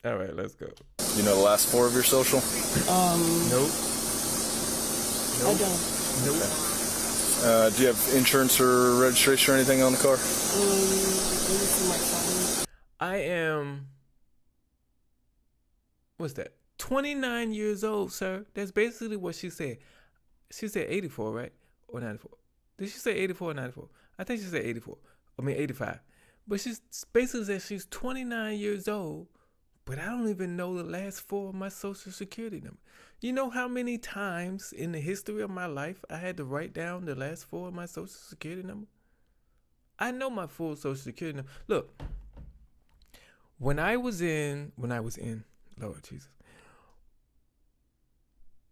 right, let's go. You know the last 4 of your social? Nope. I don't. Nope. Do you have insurance or registration or anything on the car? I am, what's that? 29 years old, sir. That's basically what she said. She said 84, right? Or 94. Did she say 84 or 94? I think she said 84. 85. But she's basically said she's 29 years old, but I don't even know the last 4 of my social security number. You know how many times in the history of my life I had to write down the last 4 of my social security number? I know my full social security number. Look, when I was in, Lord Jesus,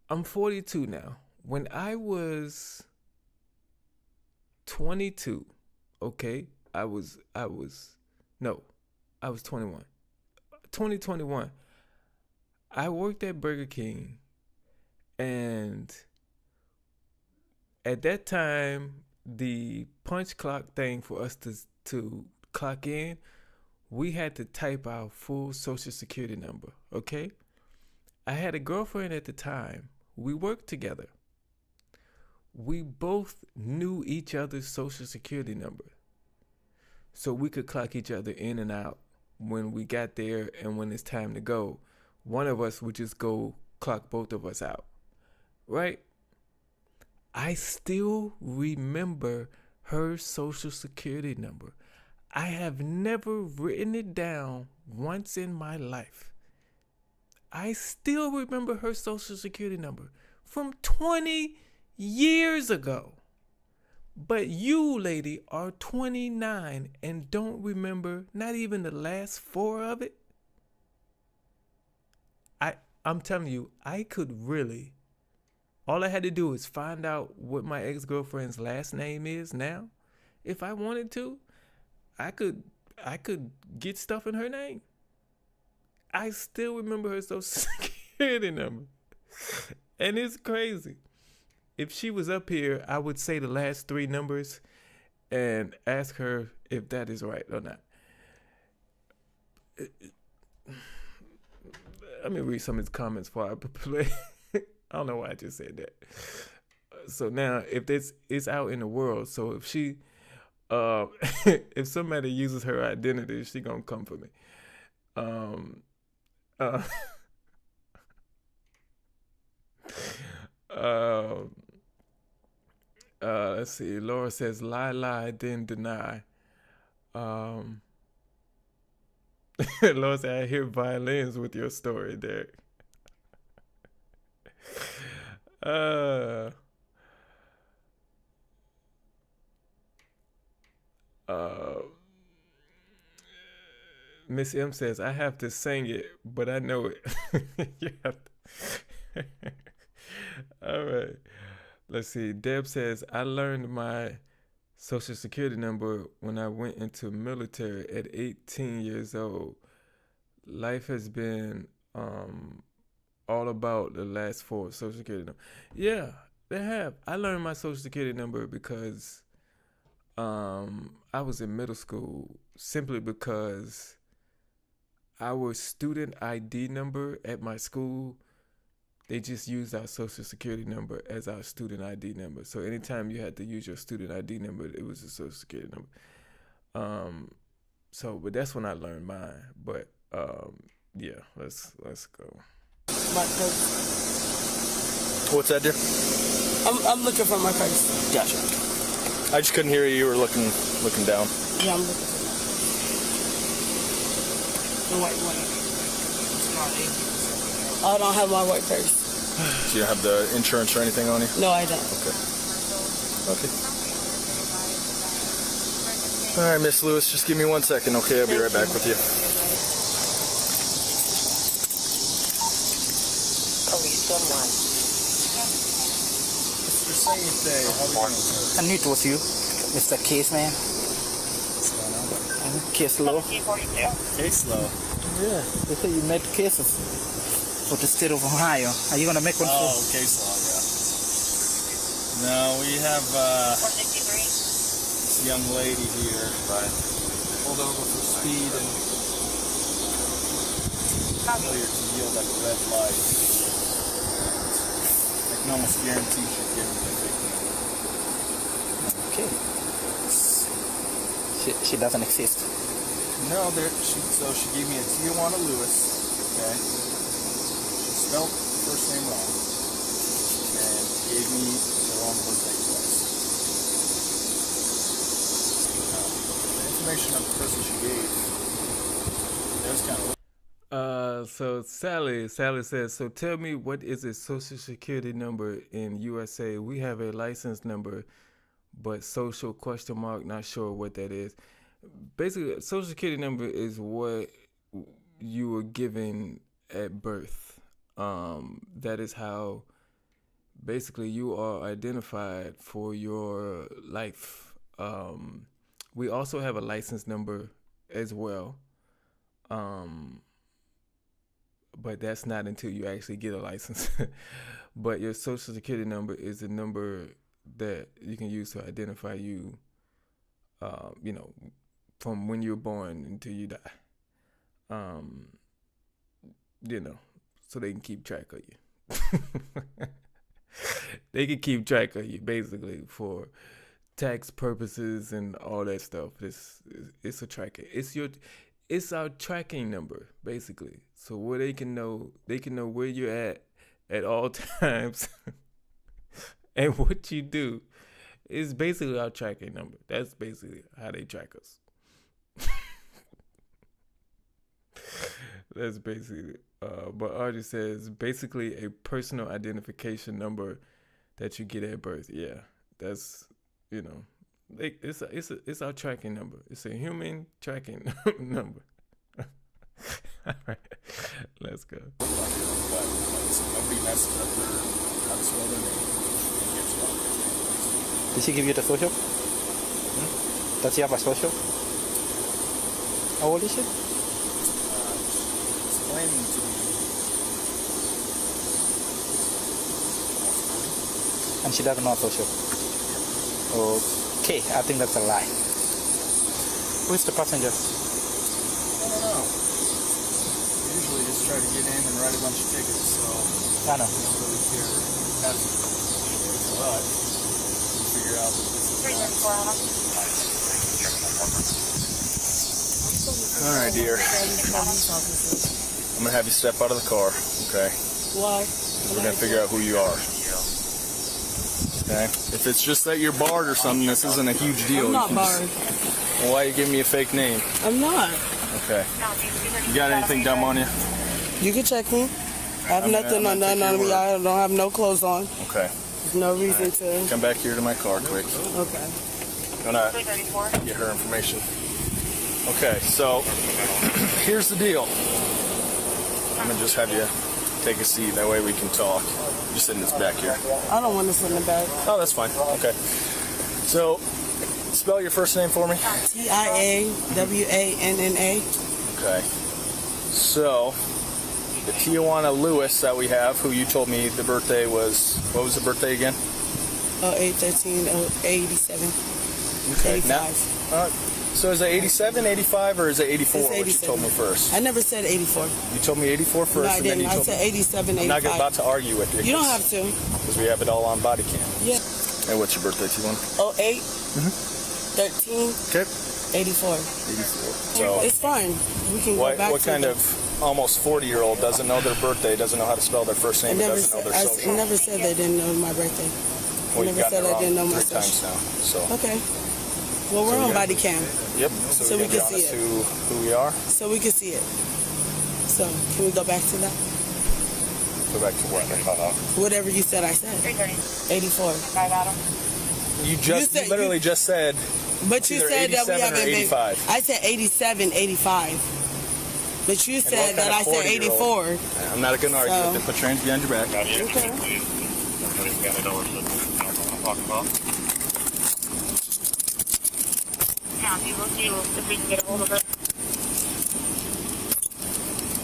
I'm 42 now. When I was 22, okay, I was 21. 2021, I worked at Burger King, and at that time, the punch clock thing for us to clock in, we had to type our full social security number, okay? I had a girlfriend at the time. We worked together. We both knew each other's social security number, so we could clock each other in and out when we got there, and when it's time to go, one of us would just go clock both of us out, right? I still remember her social security number. I have never written it down once in my life. I still remember her social security number from 20 years ago. But you, lady, are 29 and don't remember not even the last 4 of it? I'm telling you, I could really, all I had to do is find out what my ex-girlfriend's last name is now. If I wanted to, I could get stuff in her name. I still remember her social security number. And it's crazy. If she was up here, I would say the last 3 numbers and ask her if that is right or not. Let me read some of his comments before I play. I don't know why I just said that. So now, if this is out in the world, so if she, if somebody uses her identity, she gonna come for me. Let's see. Laura says, lie, then deny. Laura said, I hear violins with your story, Derrick. Miss M says, I have to sing it, but I know it. You have to. All right. Let's see. Deb says, I learned my social security number when I went into military at 18 years old. Life has been all about the last 4 social security number. Yeah, they have. I learned my social security number because I was in middle school, simply because our student ID number at my school, they just used our social security number as our student ID number. So anytime you had to use your student ID number, it was a social security number. But that's when I learned mine. But yeah, let's go. What's that, dear? I'm looking for my purse. Gotcha. I just couldn't hear you. You were looking down. Yeah, I'm looking for the white one. I don't have my white purse. Do you have the insurance or anything on you? No, I don't. Okay. All right, Miss Lewis, just give me 1 second, okay? I'll be right back with you. I knew it was you, Mr. Case Man. Case Low. Case Low. Yeah, they say you made cases for the state of Ohio. Are you gonna make one? Oh, Case Law, yeah. No, we have this young lady here, pulled over for speed and failure to yield at a red light. I can almost guarantee she's giving me a fake Okay. She doesn't exist. No, so she gave me a Tijuana Lewis, okay? She spelled the first name wrong and gave me the wrong birthday twice. The information of the person she gave, that was kind of... So Sally says, so tell me, what is a social security number in USA? We have a license number, but social ? Not sure what that is. Basically, social security number is what you were given at birth. That is how basically you are identified for your life. We also have a license number as well. But that's not until you actually get a license. But your social security number is the number that you can use to identify you, from when you're born until you die. So they can keep track of you. They can keep track of you, basically, for tax purposes and all that stuff. It's a tracking. It's our tracking number, basically. So where they can know where you're at all times and what you do is basically our tracking number. That's basically how they track us. That's basically but Artie says basically a personal identification number that you get at birth. Yeah. That's it's our tracking number. It's a human tracking number. All right, let's go. Did she give you the social? Does she have a social? How old is she? It's claiming to be... And she doesn't know social. Okay, I think that's a lie. Who is the passenger? I don't know. Usually just try to get in and write a bunch of tickets, so I know. I don't really care. But you figure out that this is all right, dear. I'm gonna have you step out of the car, okay? Why? We're gonna figure out who you are. Okay? If it's just that you're barred or something, this isn't a huge deal. I'm not barred. Well, why are you giving me a fake name? I'm not. Okay. You got anything dumb on you? You can check me. I have nothing on me. I don't have no clothes on. Okay. There's no reason to. Come back here to my car quick. Okay. Gonna get her information. Okay, so here's the deal. I'm gonna just have you take a seat. That way we can talk. Just sit in this back here. I don't want to sit in the back. Oh, that's fine. Okay. So, spell your first name for me. Tiawanna. Okay. So, the Tijuana Lewis that we have, who you told me the birthday was, what was the birthday again? 08/13/87. Okay. 85. Now, so is it 87, 85, or is it 84, It's 87. what you told me first? I never said 84. You told me 84 first, No, I and then didn't. you I told said me... 87, I'm 85. not about to argue with you. You don't have to. Because we have it all on BodyCam. Yeah. And what's your birthday, Tijuana? 08/13/84. Okay. 84. 84. So, It's fine. We can go back what to kind the- of almost 40-year-old doesn't know their birthday, doesn't know how to spell their first name, I never doesn't know their said, social? I never said they didn't know my birthday. Well, I you've never gotten said it I wrong didn't know my 3 times social. now. So. Okay. Well, we're So on we got- BodyCam. Yep. So we can see it. Who we are. So we can see it. So can we go back to that? Go back to what? Whatever you said, I said. 84. You literally just said. But you either said that we 87 or haven't been. 85. I said 87, 85. But you And said what that kind I of said 40-year-old? 84. I'm not going to argue with it. Put your hands behind your back. Okay.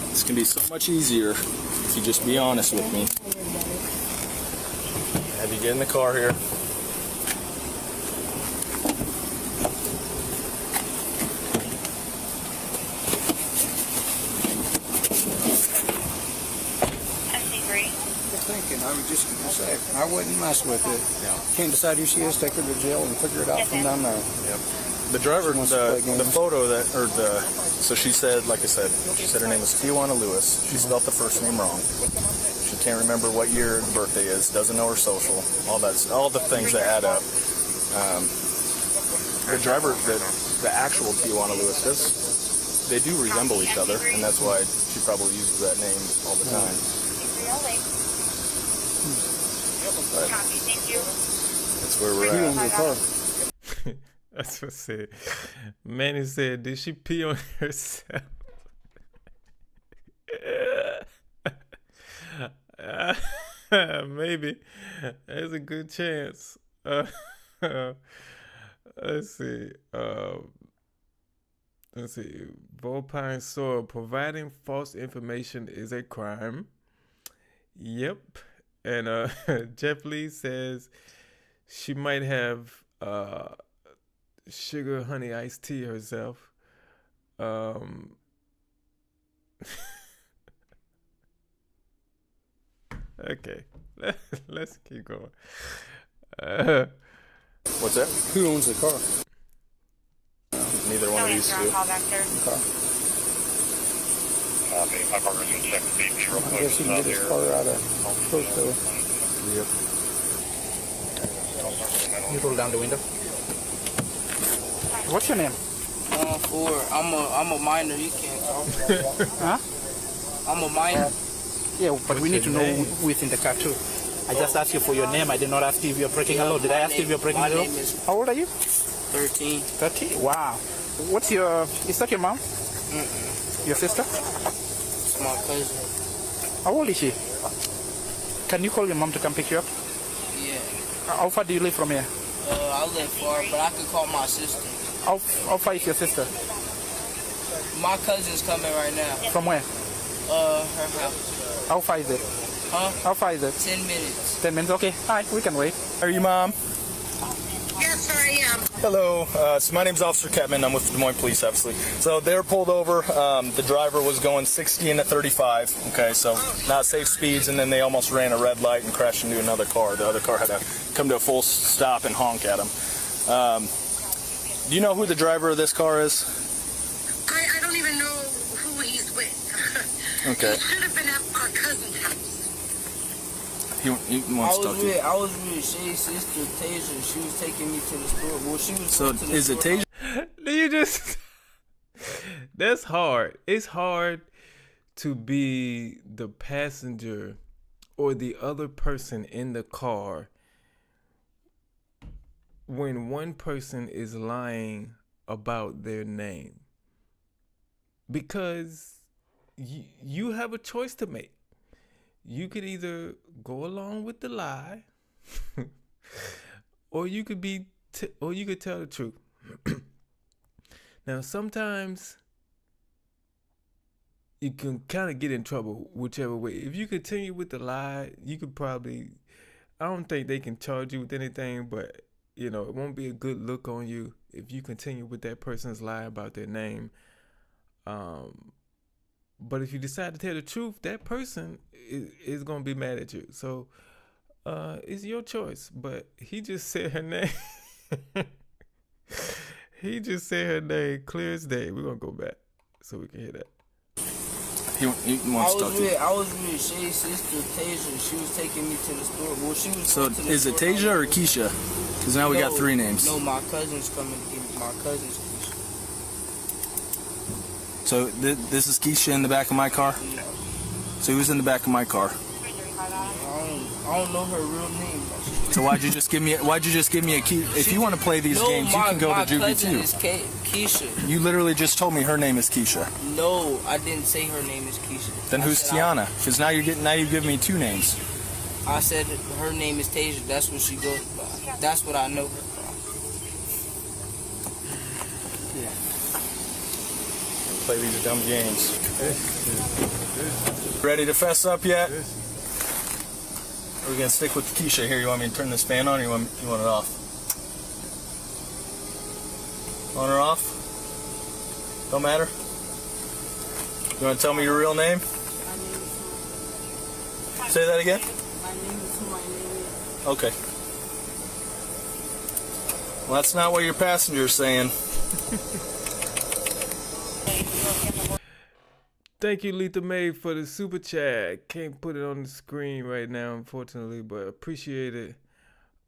This can be so much easier if you just be honest with me. Have you get in the car here? I was just going to say, I wouldn't mess with it. Yeah. Can't decide who she is, take her to jail and figure it out from down there. Yep. The driver, the photo so she said, like I said, she said her name was Tijuana Lewis. She spelled the first name wrong. She can't remember what year the birthday is, doesn't know her social, all the things that add up. The driver, the actual Tijuana Lewis, they do resemble each other, and that's why she probably uses that name all the time. But that's where we're at. That's what I said. Manny said, did she pee on herself? Maybe. There's a good chance. Let's see. Vulpine Soil. Providing false information is a crime. Yep. And Jeff Lee says she might have sugar honey iced tea herself. Okay, let's keep going. What's that? Who owns the car? Neither one of these two. I guess he can get his car out of Coastal. Yep. You roll down the window. What's your name? I'm a minor. You can't talk. Huh? I'm a minor. Yeah, but we need to know who's in the car too. I just asked you for your name. I did not ask you if you're breaking a law. Did I ask you if you're breaking a law? How old are you? 13. 13? Wow. What's your... Is that your mom? Your sister? It's my cousin. How old is she? Can you call your mom to come pick you up? Yeah. How far do you live from here? I live far, but I could call my sister. How far is your sister? My cousin's coming right now. From where? Her house. How far is it? Huh? How far is it? 10 minutes. 10 minutes? Okay. All right, we can wait. Are you Mom? Yes, sir, I am. Hello. So my name's Officer Kettman. I'm with the Des Moines Police, obviously. So they were pulled over. The driver was going 60 into 35. Okay, so not safe speeds, and then they almost ran a red light and crashed into another car. The other car had to come to a full stop and honk at him. Do you know who the driver of this car is? I don't even know who he's with. Okay. He should have been at our cousin's house. He wants to talk to you. I was with Shay's sister, Tasia. She was taking me to the store. Well, she was. So is it Tasia? You just... That's hard. It's hard to be the passenger or the other person in the car when one person is lying about their name. Because you have a choice to make. You could either go along with the lie, or you could tell the truth. Now, sometimes you can kind of get in trouble whichever way. If you continue with the lie, you could probably, I don't think they can charge you with anything, but it won't be a good look on you if you continue with that person's lie about their name. But if you decide to tell the truth, that person is going to be mad at you. So it's your choice. But he just said her name. He just said her name clear as day. We're going to go back so we can hear that. He wants to talk to you. I was with Shay's sister, Tasia. She was taking me to the store. Well, she was. So is it Tasia or Keisha? Because now we got three names. No, my cousin's coming to get me. My cousin's Keisha. So this is Keisha in the back of my car? Yeah. So who's in the back of my car? I don't know her real name. So why'd you just give me a key? If you want to play these games, you can go to juvie too. My cousin is Keisha. You literally just told me her name is Keisha. No, I didn't say her name is Keisha. Then who's Tiana? Because now you give me two names. I said her name is Tasia. That's what she goes by. That's what I know her from. Yeah. Play these dumb games. Ready to fess up yet? We're gonna stick with Keisha here. You want me to turn this fan on, or you want it off? On or off? Don't matter. You want to tell me your real name? Say that again. My name is who my name is. Okay. Well, that's not what your passenger's saying. Thank you, Letha May, for the super chat. Can't put it on the screen right now, unfortunately, but appreciate it.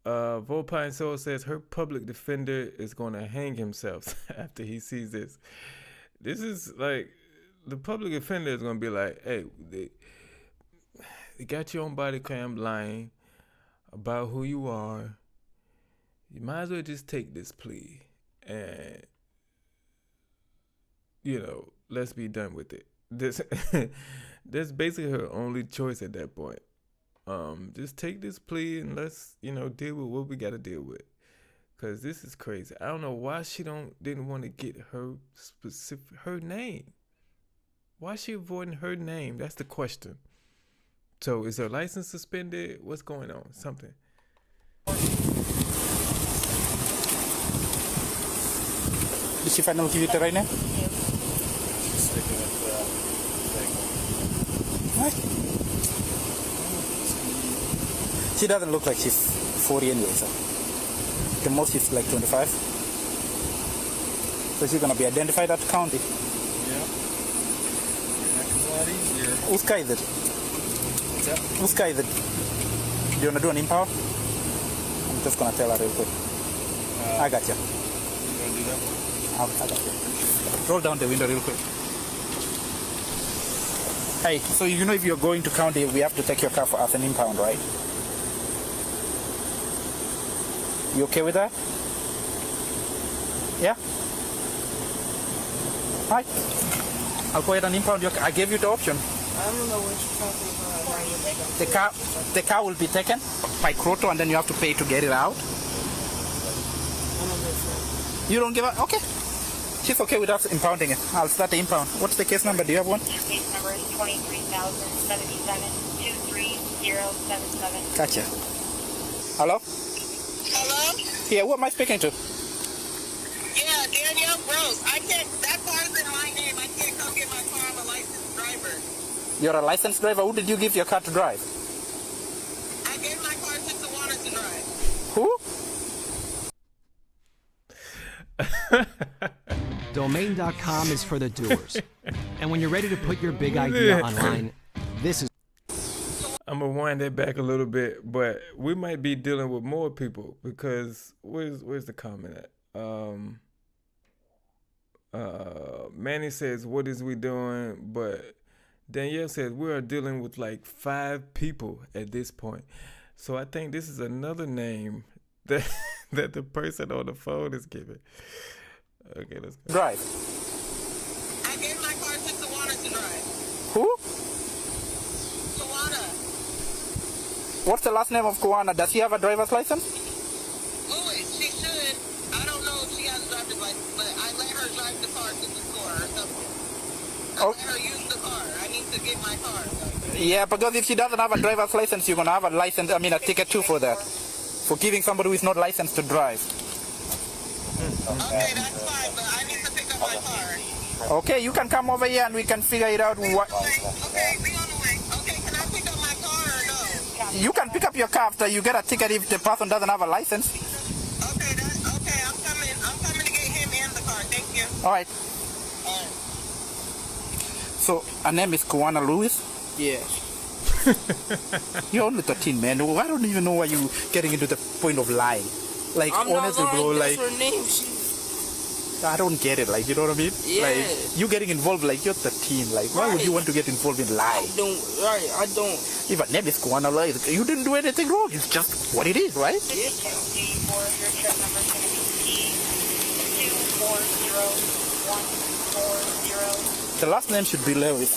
Volpine Soul says her public defender is going to hang himself after he sees this. This is like, the public defender is going to be like, hey, they got you on body cam lying about who you are. You might as well just take this plea and, let's be done with it. That's basically her only choice at that point. Just take this plea and let's, deal with what we got to deal with. Cause this is crazy. I don't know why she didn't want to get her name. Why is she avoiding her name? That's the question. So is her license suspended? What's going on? Something. Did she finally give it right now? What? She doesn't look like she's 40 anyway, so the most is like 25. So she's gonna be identified at the county. Yeah. That's a lot easier. Whose car is it? What's that? Whose car is it? Do you wanna do an impound? I'm just gonna tell her real quick. I got you. You gonna do that? I got you. Roll down the window real quick. Hey, so if you're going to county, we have to take your car for as an impound, right? You okay with that? Yeah? Right. I'll go ahead and impound your car. I gave you the option. I don't know what you're talking about. The car will be taken by Kroto, and then you have to pay to get it out. I don't give a fuck. You don't give a... Okay. She's okay with us impounding it. I'll start the impound. What's the case number? Do you have one? Your case number is 23,077-23077. Gotcha. Hello? Hello? Yeah, who am I speaking to? Yeah, Danielle Rose. That car's in my name. I can't come get my car. I'm a licensed driver. You're a licensed driver. Who did you give your car to drive? I gave my car to Tawana to drive. Who? Domain.com is for the doers. And when you're ready to put your big idea online, this is... I'm going to wind that back a little bit, but we might be dealing with more people because where's the comment at? Manny says, what is we doing? But Danielle says, we are dealing with like 5 people at this point. So I think this is another name that the person on the phone is giving. Okay, let's go. Drive. I gave my car to Tawana to drive. Who? Tawana. What's the last name of Kuana? Does she have a driver's license? Louis, she should. I don't know if she has a driver's license, but I let her drive the car to the store or something. I let her use the car. I need to get my car. Yeah, because if she doesn't have a driver's license, you're going to have a license, a ticket too for that. For giving somebody who is not licensed to drive. Okay, that's fine, but I need to pick up my car. Okay, you can come over here and we can figure it out. Okay, be on the way. Okay, can I pick up my car or no? You can pick up your car after you get a ticket if the person doesn't have a license. Okay, I'm coming to get him and the car. Thank you. All right. So, her name is Kuana Lewis? Yes. You're only 13, man. I don't even know why you're getting into the point of lying. Like, I'm honestly, not lying. bro, That's like... her name. I don't get it, like, you know what I mean? Yeah. Like, you getting involved, like, you're 13. Like, why would you want to get involved in lying? I don't. If her name is Kuana Lewis, you didn't do anything wrong. It's just what it is, right? Your trip number is going to be T240140. The last name should be Lewis.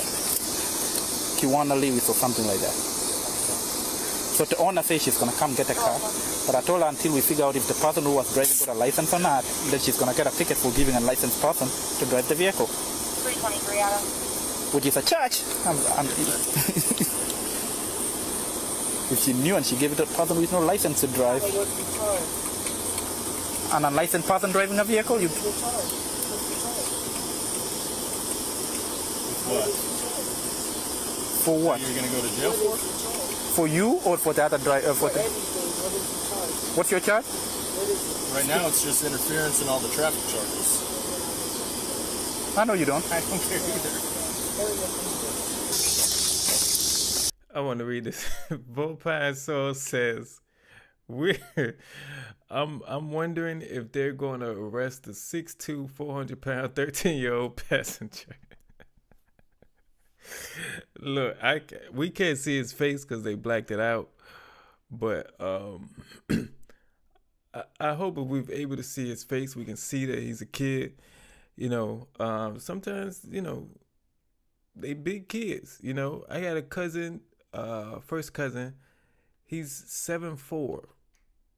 Kiwana Lewis or something like that. So the owner says she's going to come get a car. But I told her until we figure out if the person who was driving got a license or not, then she's going to get a ticket for giving a licensed person to drive the vehicle. 323 Adam. Which is a charge. If she knew and she gave it to a person with no license to drive. An unlicensed person driving a vehicle, you... What? For what? You're going to go to jail for? For you or for the other driver? What's your charge? Right now it's just interference and all the traffic charges. I know you don't. I don't care either. I want to read this. Volpine Soul says, I'm wondering if they're going to arrest the 6'2", 400-pound, 13-year-old passenger. Look, we can't see his face because they blacked it out. But I hope if we're able to see his face, we can see that he's a kid. You know, sometimes, you know, they big kids. You know, I got a cousin, first cousin. He's 7'4"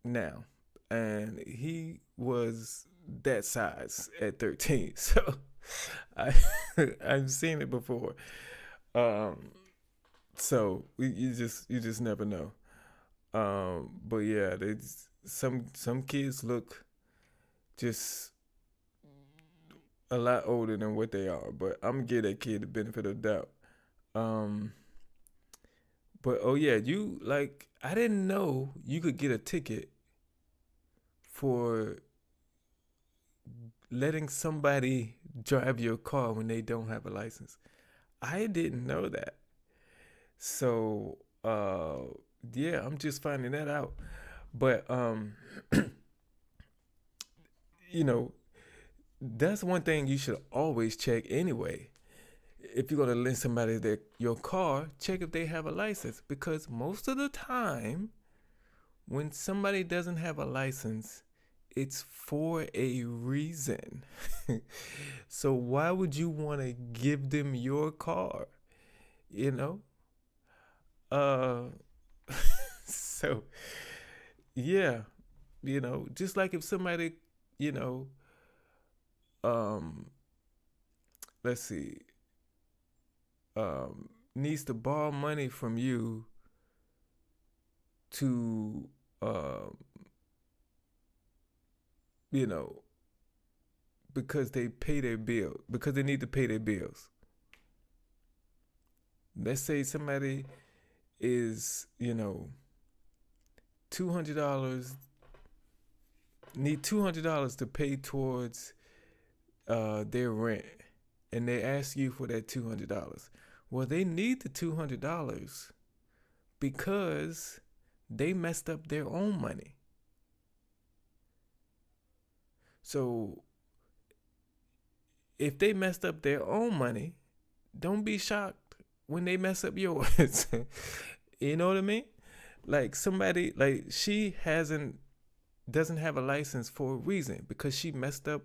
now, and he was that size at 13. So I've seen it before. So you just never know. But yeah, some kids look just a lot older than what they are. But I'm gonna give that kid the benefit of the doubt. But oh yeah, I didn't know you could get a ticket for letting somebody drive your car when they don't have a license. I didn't know that. So yeah, I'm just finding that out. But you know, that's one thing you should always check anyway. If you're gonna lend somebody your car, check if they have a license, because most of the time when somebody doesn't have a license, it's for a reason. So why would you want to give them your car? You know? So yeah, you know, just like if somebody, you know, let's see, needs to borrow money from you to you know, because they pay their bill, because they need to pay their bills. Let's say somebody is, you know, need $200 to pay towards their rent, and they ask you for that $200. Well, they need the $200 because they messed up their own money. So if they messed up their own money, don't be shocked when they mess up yours. You know what I mean? Like somebody, like she doesn't have a license for a reason, because she messed up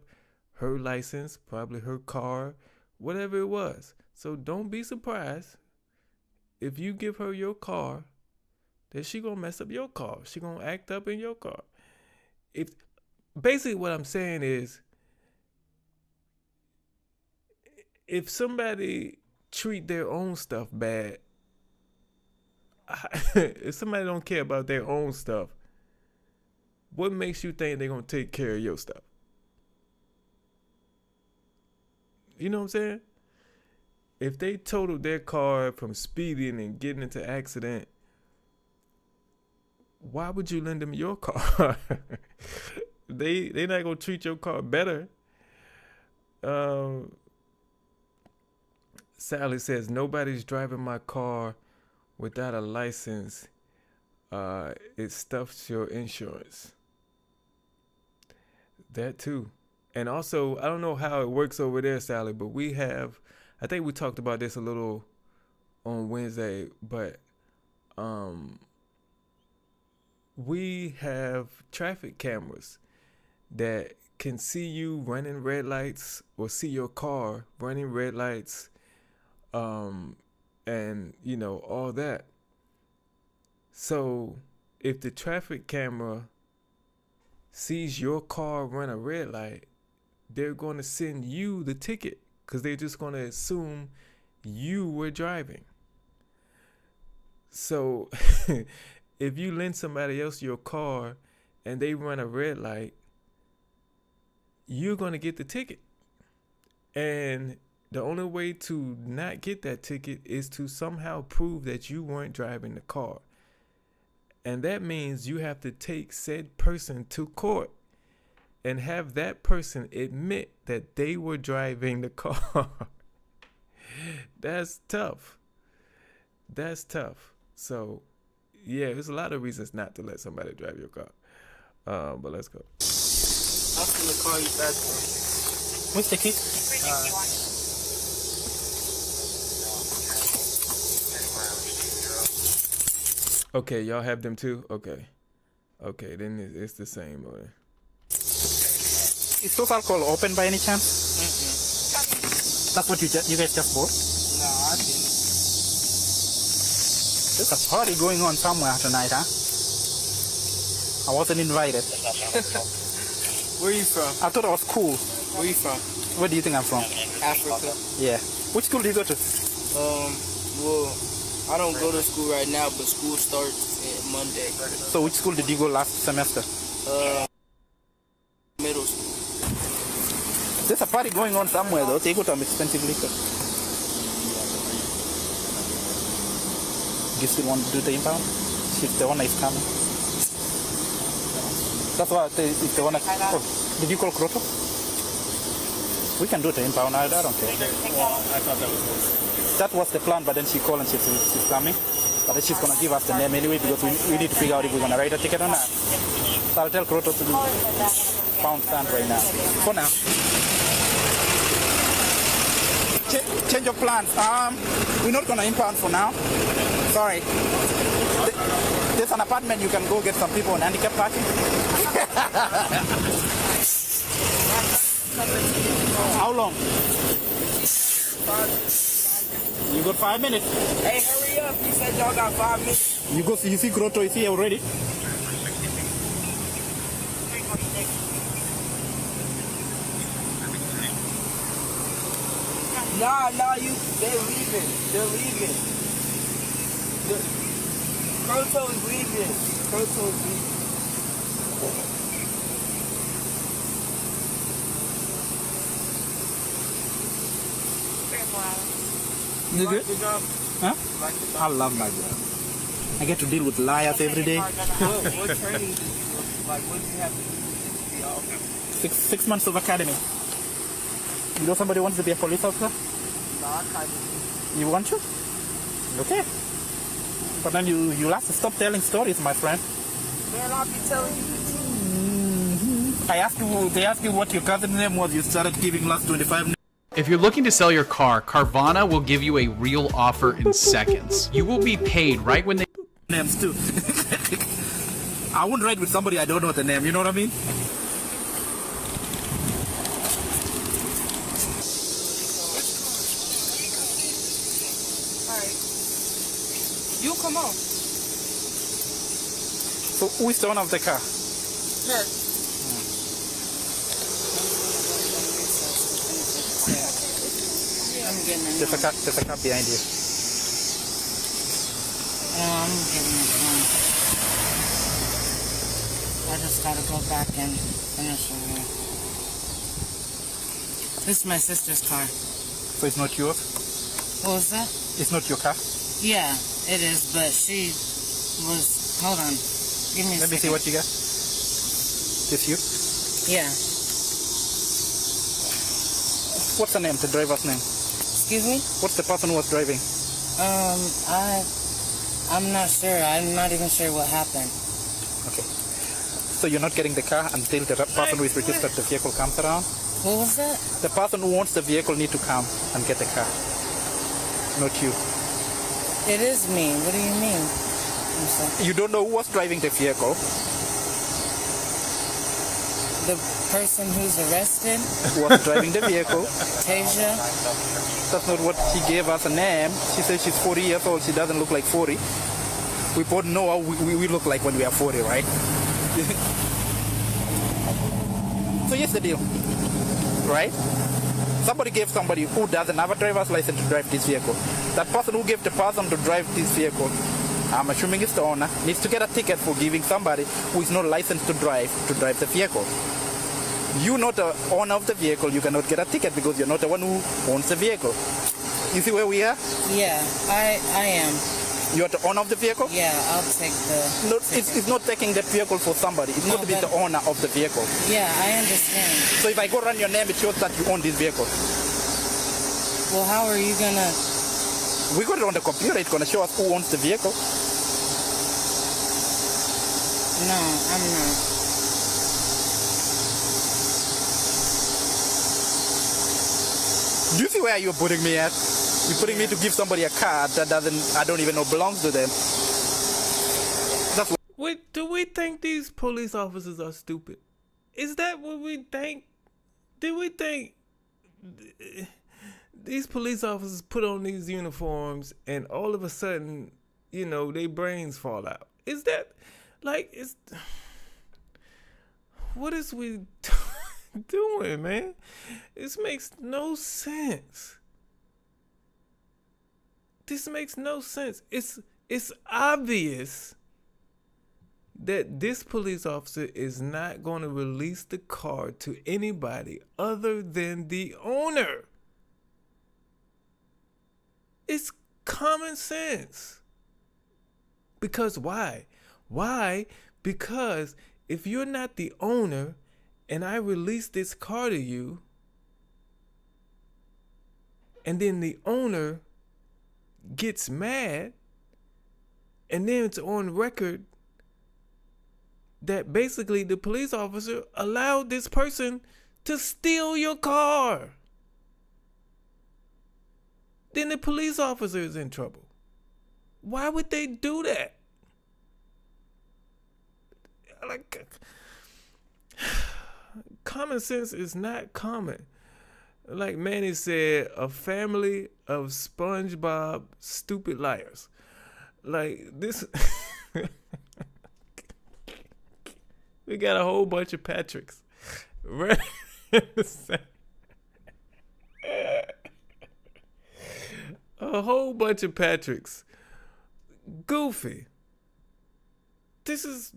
her license, probably her car, whatever it was. So don't be surprised if you give her your car, that she gonna mess up your car. She gonna act up in your car. Basically what I'm saying is, if somebody treat their own stuff bad, if somebody don't care about their own stuff, what makes you think they're going to take care of your stuff? You know what I'm saying? If they totaled their car from speeding and getting into accident, why would you lend them your car? They not going to treat your car better. Sally says, nobody's driving my car without a license. It stuffs your insurance. That too. And also, I don't know how it works over there, Sally, but I think we talked about this a little on Wednesday, but we have traffic cameras that can see you running red lights, or see your car running red lights, and you know, all that. So if the traffic camera sees your car run a red light, they're going to send you the ticket because they're just going to assume you were driving. So if you lend somebody else your car and they run a red light, you're going to get the ticket. And the only way to not get that ticket is to somehow prove that you weren't driving the car. And that means you have to take said person to court and have that person admit that they were driving the car. That's tough. That's tough. So, yeah, there's a lot of reasons not to let somebody drive your car. But let's go. I'm gonna call you back. What's the key? Okay, y'all have them too? Okay. Okay, then it's the same. Is those alcohol open by any chance? That's what you guys just bought? No, I didn't. There's a party going on somewhere tonight, huh? I wasn't invited. Where are you from? I thought I was cool. Where are you from? Where do you think I'm from? Africa. Yeah. Which school do you go to? Well, I don't go to school right now, but school starts Monday. So which school did you go last semester? Middle school. There's a party going on somewhere though. They go to some expensive liquor. You still want to do the impound? If the owner is coming. That's why if the owner... Oh, did you call Kroto? We can do the impound. I don't care. Well, I thought that was worse. That was the plan, but then she called and she's coming. But then she's going to give us the name anyway because we need to figure out if we're going to write a ticket or not. So I'll tell Kroto to do pound stand right now. For now. Change of plans. We're not going to impound for now. Sorry. There's an apartment you can go get some people on handicap parking. How long? You got 5 minutes. Hey, hurry up. You said y'all got 5 minutes. You see Kroto is here already? Nah, they're leaving. They're leaving. Kroto is leaving. Kroto is leaving. You good? Good job. Huh? I love my job. I get to deal with liars every day. What training did you do? Like, what did you have to do to be all? 6 months of academy. You know somebody wants to be a police officer? No, I kind of. You want to? Okay. But then you'll have to stop telling stories, my friend. Man, I'll be telling you the truth. They asked you what your cousin's name was. You started giving last 25 names. If you're looking to sell your car, Carvana will give you a real offer in seconds. You will be paid right when they... Names too. I wouldn't ride with somebody I don't know the name, you know what I mean? Alright. You come on. So who is the owner of the car? Her. There's a car behind you. I'm getting it done. I just gotta go back and finish it. This is my sister's car. So it's not yours? What was that? It's not your car? Yeah, it is, but she was... Hold on. Give me a second. Let me see what you got. This you? Yeah. What's the name, the driver's name? Excuse me? What's the person who was driving? I'm not sure. I'm not even sure what happened. Okay. So you're not getting the car until the person who is registered the vehicle comes around? What was that? The person who wants the vehicle need to come and get the car. Not you. It is me. What do you mean? I'm sorry. You don't know who was driving the vehicle? The person who's arrested? Who was driving the vehicle? Tasia? That's not what she gave us a name. She says she's 40 years old. She doesn't look like 40. We both know how we look like when we are 40, right? So here's the deal, right? Somebody gave somebody who doesn't have a driver's license to drive this vehicle. That person who gave the person to drive this vehicle, I'm assuming it's the owner, needs to get a ticket for giving somebody who is not licensed to drive the vehicle. You're not the owner of the vehicle, you cannot get a ticket because you're not the one who owns the vehicle. You see where we are? Yeah, I am. You're the owner of the vehicle? Yeah, I'll take the... No, it's not taking the vehicle for somebody. It's not to be the owner of the vehicle. Yeah, I understand. So if I go run your name, it shows that you own this vehicle. Well, how are you gonna... We got it on the computer. It's gonna show us who owns the vehicle. No, I'm not. Do you see where you're putting me at? You're putting me to give somebody a card that I don't even know belongs to them. That's what. Wait, do we think these police officers are stupid? Is that what we think? Do we think these police officers put on these uniforms and all of a sudden, you know, their brains fall out? Is that like, what is we doing, man? This makes no sense. This makes no sense. It's obvious that this police officer is not going to release the car to anybody other than the owner. It's common sense. Because why? Why? Because if you're not the owner and I release this car to you, and then the owner gets mad, and then it's on record that basically the police officer allowed this person to steal your car, then the police officer is in trouble. Why would they do that? Like, common sense is not common. Like Manny said, a family of SpongeBob stupid liars. Like this, we got a whole bunch of Patricks. Right? A whole bunch of Patricks. Goofy. This is...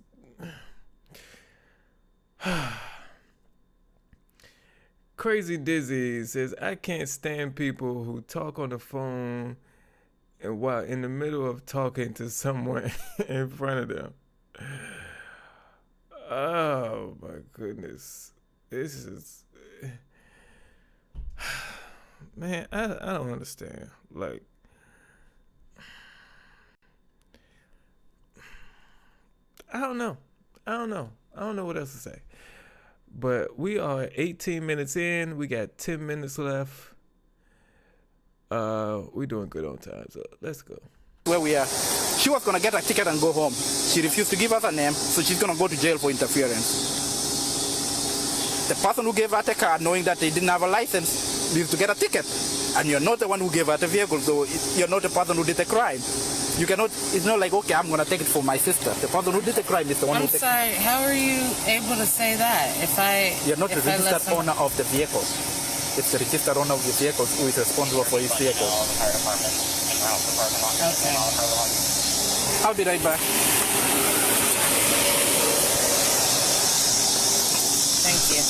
Crazy Dizzy says, I can't stand people who talk on the phone and while in the middle of talking to someone in front of them. Oh my goodness. This is... Man, I don't understand. Like, I don't know what else to say. But we are 18 minutes in. We got 10 minutes left. We're doing good on time, so let's go. Where we are. She was going to get a ticket and go home. She refused to give us a name, so she's going to go to jail for interference. The person who gave her the card, knowing that they didn't have a license, needs to get a ticket. And you're not the one who gave her the vehicle, so you're not the person who did the crime. You cannot, it's not like, okay, I'm going to take it for my sister. The person who did the crime is the one I'm sorry, how are you able to say that? You're not the registered owner of the vehicle. It's the registered owner of the vehicle who is responsible for his vehicle. Okay. I'll be right back. Thank you.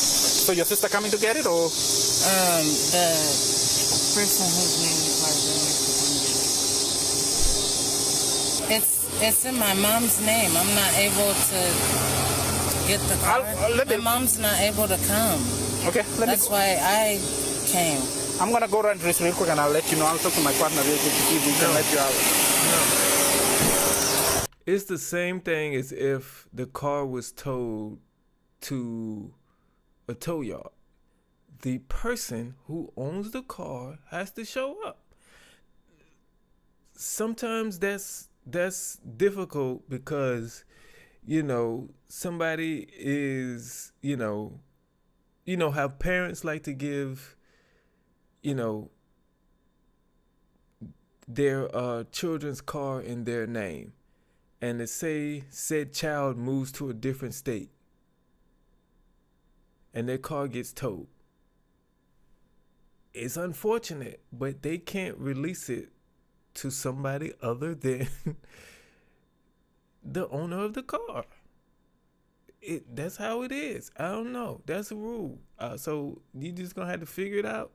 So your sister coming to get it, or? The person whose name the car is It's in my mom's name. I'm not able to get the car. My mom's not able to come. Okay, That's why I came. I'm going to go run this real quick and I'll let you know. I'll talk to my partner real quick to see if we can let you out. It's the same thing as if the car was towed to a tow yard. The person who owns the car has to show up. Sometimes that's difficult because, you know, somebody is, you know how parents like to give, you know, their children's car in their name. and to say said child moves to a different state and their car gets towed. It's unfortunate, but they can't release it to somebody other than the owner of the car. That's how it is. I don't know. That's a rule. So you just gonna have to figure it out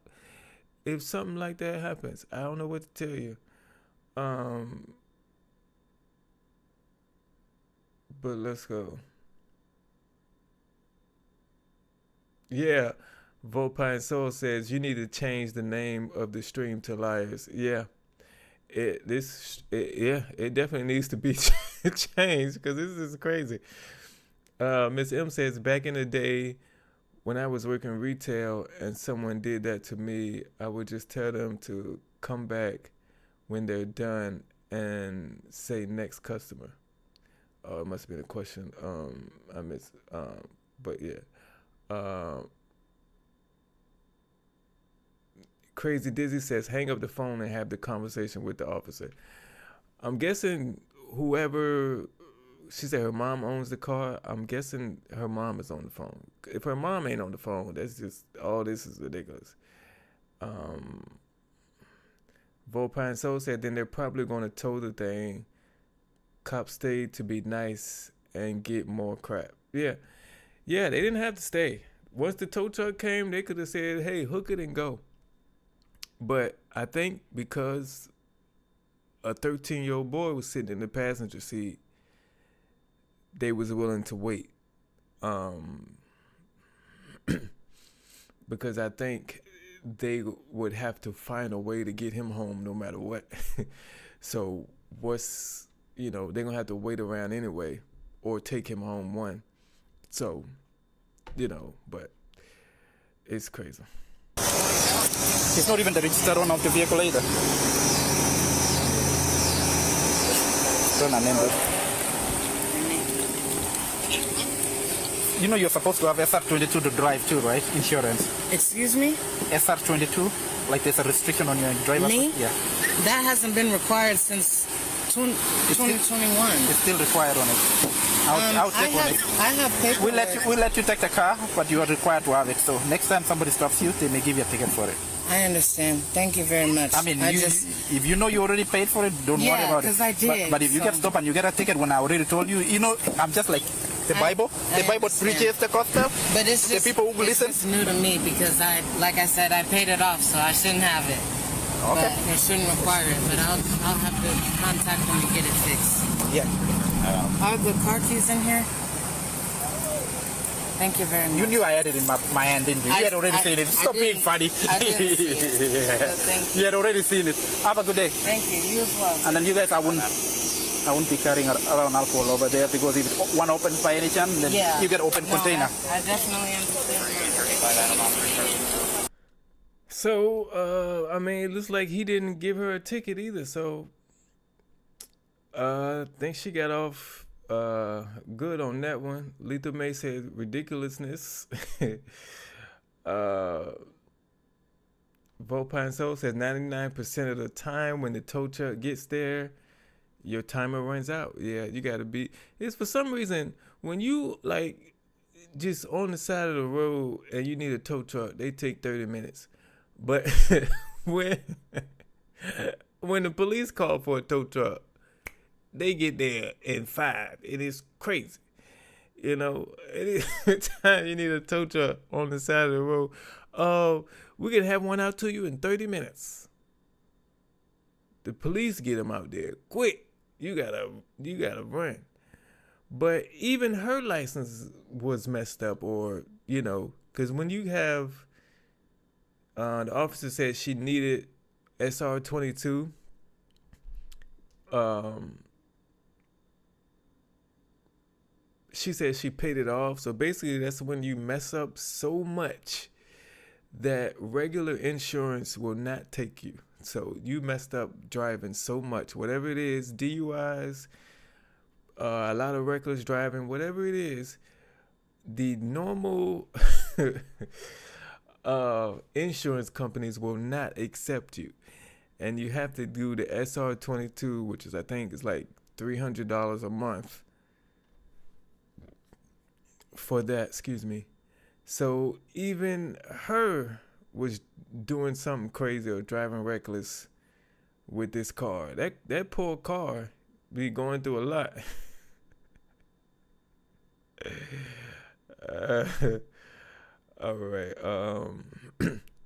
if something like that happens. I don't know what to tell you. But let's go. Yeah. Vopine Soul says you need to change the name of the stream to Liars. Yeah. It definitely needs to be changed because this is crazy. Miss M says, back in the day when I was working retail and someone did that to me, I would just tell them to come back when they're done and say next customer. It must have been a question. I missed. But yeah. Crazy Dizzy says, hang up the phone and have the conversation with the officer. I'm guessing whoever, she said her mom owns the car. I'm guessing her mom is on the phone. If her mom ain't on the phone, that's just, all this is ridiculous. Vopine Soul said, then they're probably going to tow the thing. Cops stayed to be nice and get more crap. Yeah, they didn't have to stay. Once the tow truck came, they could have said, hey, hook it and go. But I think because a 13-year-old boy was sitting in the passenger seat, they was willing to wait. Because I think they would have to find a way to get him home no matter what. So they're going to have to wait around anyway or take him home one. So, but it's crazy. It's not even the registered owner of the vehicle either. You know you're supposed to have SR22 to drive too, right? Insurance. Excuse me? SR22? Like there's a restriction on your driver's Me? Yeah. That hasn't been required since 2021. It's still required on it. I'll check on it. I have paperwork. We'll let you take the car, but you are required to have it. So next time somebody stops you, they may give you a ticket for it. I understand. Thank you very much. I mean, if you know you already paid for it, don't worry about it. Yeah, because I did. But if you get stopped and you get a ticket when I already told you, I'm just like the Bible. The Bible preaches the gospel. But it's just, the people who listen. It's new to me because like I said, I paid it off, so I shouldn't have it. Okay. But they shouldn't require it. But I'll have to contact them to get it fixed. Yeah. Are the car keys in here? Thank you very much. You knew I had it in my hand, didn't you? You had already seen it. Stop being funny. I didn't see it. Yeah. So thank you. You had already seen it. Have a good day. Thank you. You as well. And then you guys, I wouldn't be carrying around alcohol over there because if one opens by any chance, then you get open container. I definitely understand. So, it looks like he didn't give her a ticket either. So, I think she got off good on that one. Lethal May said ridiculousness. Vopine Soul says 99% of the time when the tow truck gets there, your timer runs out. Yeah, you gotta be. It's for some reason when you just on the side of the road and you need a tow truck, they take 30 minutes. But when the police call for a tow truck, they get there in 5. It is crazy. Any time you need a tow truck on the side of the road, we can have one out to you in 30 minutes. The police get them out there quick. You gotta run. But even her license was messed up, or because when you have, the officer said she needed SR22. She said she paid it off. So basically that's when you mess up so much that regular insurance will not take you. So you messed up driving so much, whatever it is, DUIs, a lot of reckless driving, whatever it is, the normal insurance companies will not accept you. And you have to do the SR22, which is, I think, is like $300 a month for that, excuse me. So even her was doing something crazy or driving reckless with this car. That poor car be going through a lot. All right,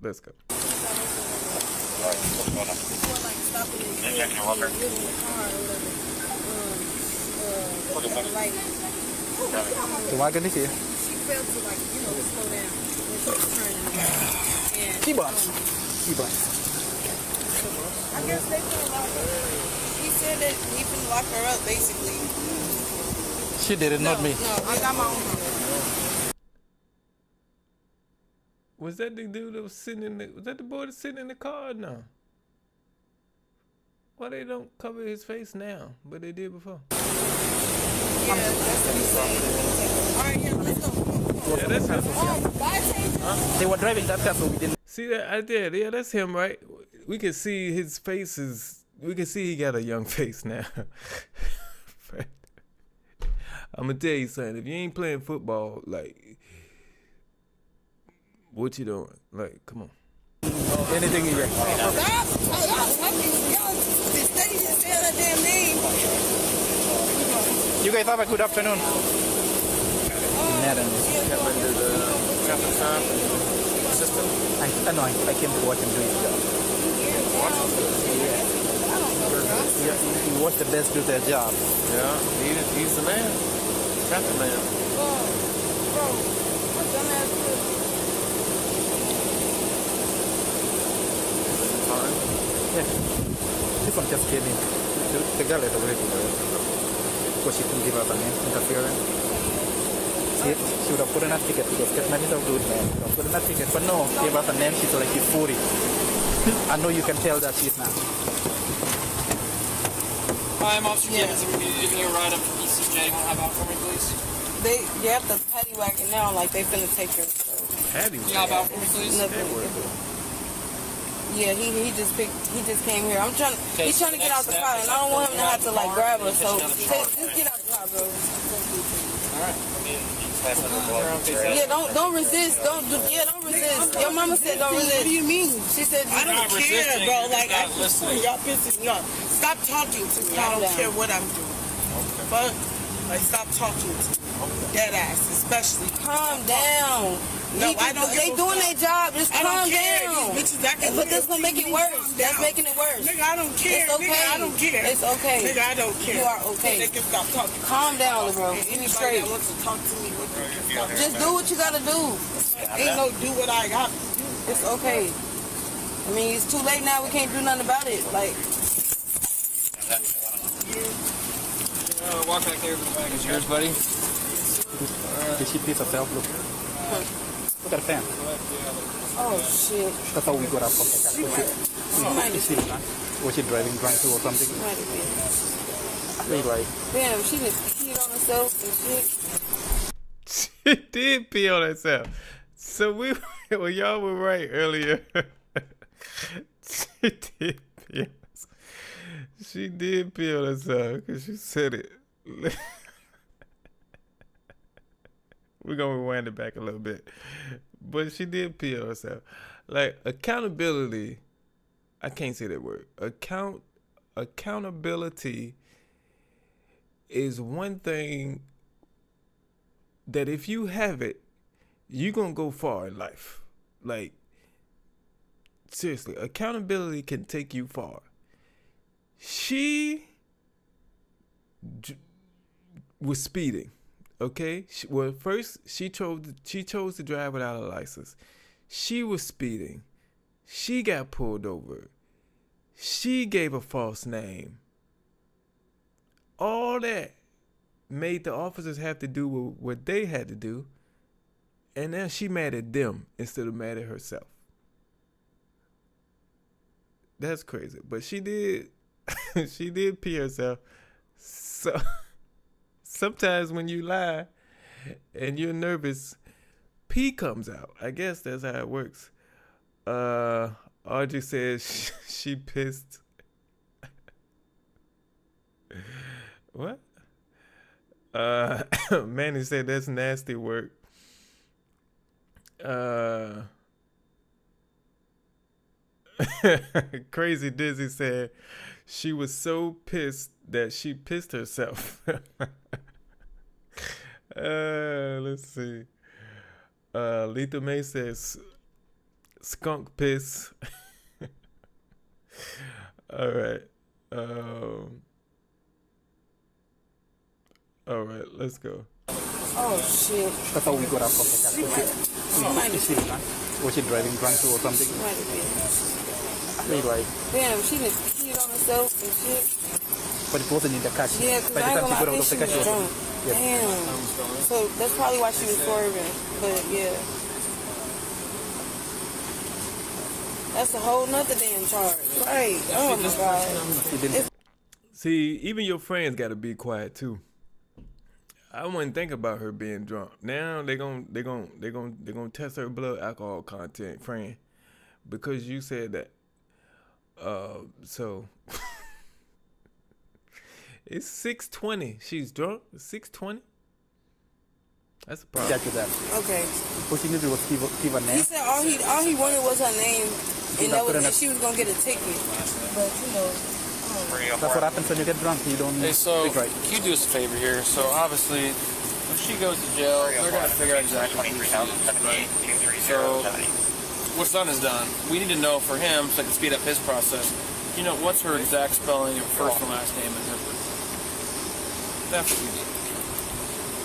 let's go. The wagon is here. She failed to slow down when she was turning. Keyboard. I guess they can lock her. He said that he can lock her up, basically. She did it, not me. No, I got my own number. Was that the dude that was sitting in the? Was that the boy that's sitting in the car? No. Why they don't cover his face now, but they did before? Yeah, that's what he said. All right, yeah, let's go. Yeah, that's him. They were driving that car, so we didn't. See that I did. Yeah, that's him, right? We can see his face is. We can see he got a young face now. I'm gonna tell you something. If you ain't playing football, like, what you doing? Like, come on. Anything you get. Stop! Y'all steady to say that damn name. You guys have a good afternoon. I know. I came to watch him do his job. He was the best do their job. Yeah, he's the man. Traffic man. Bro, what dumbass is? Yeah. This one just came in. The girl is already there. Because she couldn't give up an interference. She would have put in a ticket because Catman is a good man. She would have put in a ticket. But no, she gave us a name. She's like, she's 40. I know you can tell that she's not. Hi, I'm Officer Gibbons. I'm going to be giving you a ride up to ECJ. Want to have out for me, please? They have the paddy wagon now, like they finna take her. So. Paddy wagon? Yeah, about for me, please. Yeah, he just came here. He's trying to get out the car, and I don't want him to have to like grab her. So just get out the car, bro. All right. Yeah, don't resist. Don't resist. Your mama said don't resist. What do you mean? She said I don't care, bro. Like y'all pissing me off. Stop talking to me. I don't care what I'm doing. But stop talking to me. Dead ass, especially. Calm down. No, I don't. They doing their job. Just calm down. But that's gonna make it worse. That's making it worse. Nigga, I don't care. It's okay. Nigga, I don't care. It's okay. Nigga, I don't care. You are okay. They can stop talking. Calm down, bro. Be straight. That wants to talk to me. Just do what you gotta do. Ain't no do what I got to do. It's okay. I mean, it's too late now. We can't do nothing about it. Like. Walk back there with the bag. It's yours, buddy. Did she piece herself? Look. Look at the fan. Oh shit. That's how we got up from that. Was she driving drunk or something? Like, damn, she just peed on herself and shit. She did pee on herself. So well, y'all were right earlier. She did pee on herself. She did pee on herself because she said it. We're going to rewind it back a little bit. But she did pee on herself. Like, accountability, I can't say that word. Accountability is one thing that if you have it, you're going to go far in life. Like, seriously, accountability can take you far. She was speeding. Okay. First she chose to drive without a license. She was speeding. She got pulled over. She gave a false name. All that made the officers have to do what they had to do, and now she mad at them instead of mad at herself. That's crazy, but she did. She did pee herself. So. Sometimes when you lie and you're nervous, pee comes out. I guess that's how it works. Audrey says she pissed. What? Manny said that's nasty work. Crazy Dizzy said she was so pissed that she pissed herself. Let's see. Letha May says skunk piss. All right. All right, let's go. Oh shit. That's how we got out of the car. Was she driving drunk or something? Right. Damn, she just peed on herself and shit. But it wasn't in the car. Yeah, because I ain't gonna lie, she was drunk. Damn. So that's probably why she was swerving. But yeah. That's a whole nother damn charge. Right. Oh my God. See, even your friends gotta be quiet too. I wouldn't think about her being drunk. Now they gonna test her blood alcohol content, friend, because you said that. So it's 6:20. She's drunk. 6:20. That's a problem. Okay. What she needed was give her name. He said all he wanted was her name, and she was gonna get a ticket. But you know. That's what happens when you get drunk. You don't. Hey, so can you do us a favor here? So obviously, when she goes to jail, they're gonna figure out exactly who she is, right? So what's done is done. We need to know for him, so I can speed up his process. You know, what's her exact spelling of first and last name and her birth? That's what we need.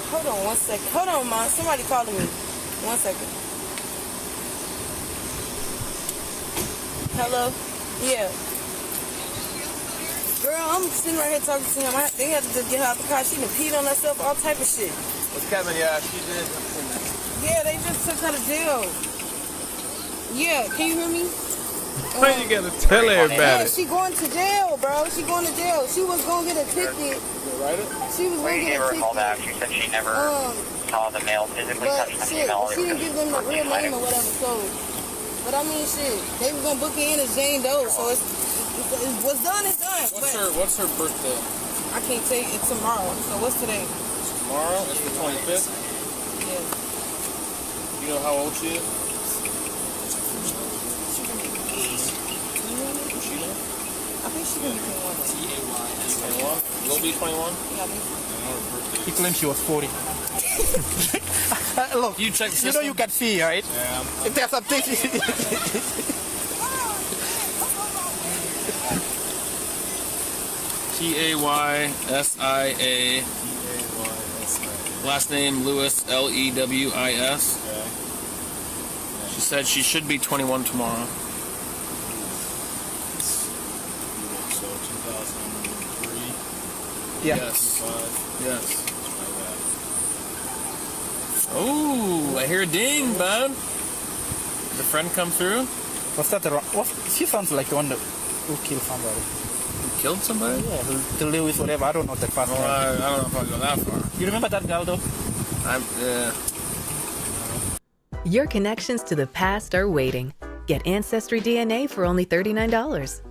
Hold on 1 second. Hold on, Mom. Somebody calling me. 1 second. Hello? Yeah. Girl, I'm sitting right here talking to him. They had to just get her out the car. She done peed on herself, all type of shit. With Kevin, yeah, she did. Yeah, they just took her to jail. Yeah, can you hear me? Why you gotta tell everybody? Yeah, she going to jail, bro. She going to jail. She was gonna get a ticket. She was gonna get a ticket. Back. She said she never saw the mail physically touch the email. She didn't give them the real name or whatever. So, but I mean, shit, they were gonna book her in as Jane Doe. So what's done is done. What's her birthday? I can't say it's tomorrow. So what's today? Tomorrow is the 25th. Yeah. You know how old she is? I think she's gonna be 21. T-A-Y-S. 21? Will be 21? Yeah, I think so. He claimed she was 40. Look, you check the system? You know you can see, right? Yeah. If there's something. T-A-Y-S-I-A. Last name Lewis, L-E-W-I-S. Okay. She said she should be 21 tomorrow. So 2003. Yeah. Yes. Yes. Oh, I hear a ding, bud. Did a friend come through? What's that? She sounds like the one who killed somebody. Who killed somebody? Yeah, the Lewis, whatever. I don't know that fast. Well, I don't know if I'll go that far. You remember that girl, though? Your connections to the past are waiting. Get Ancestry DNA for only $39.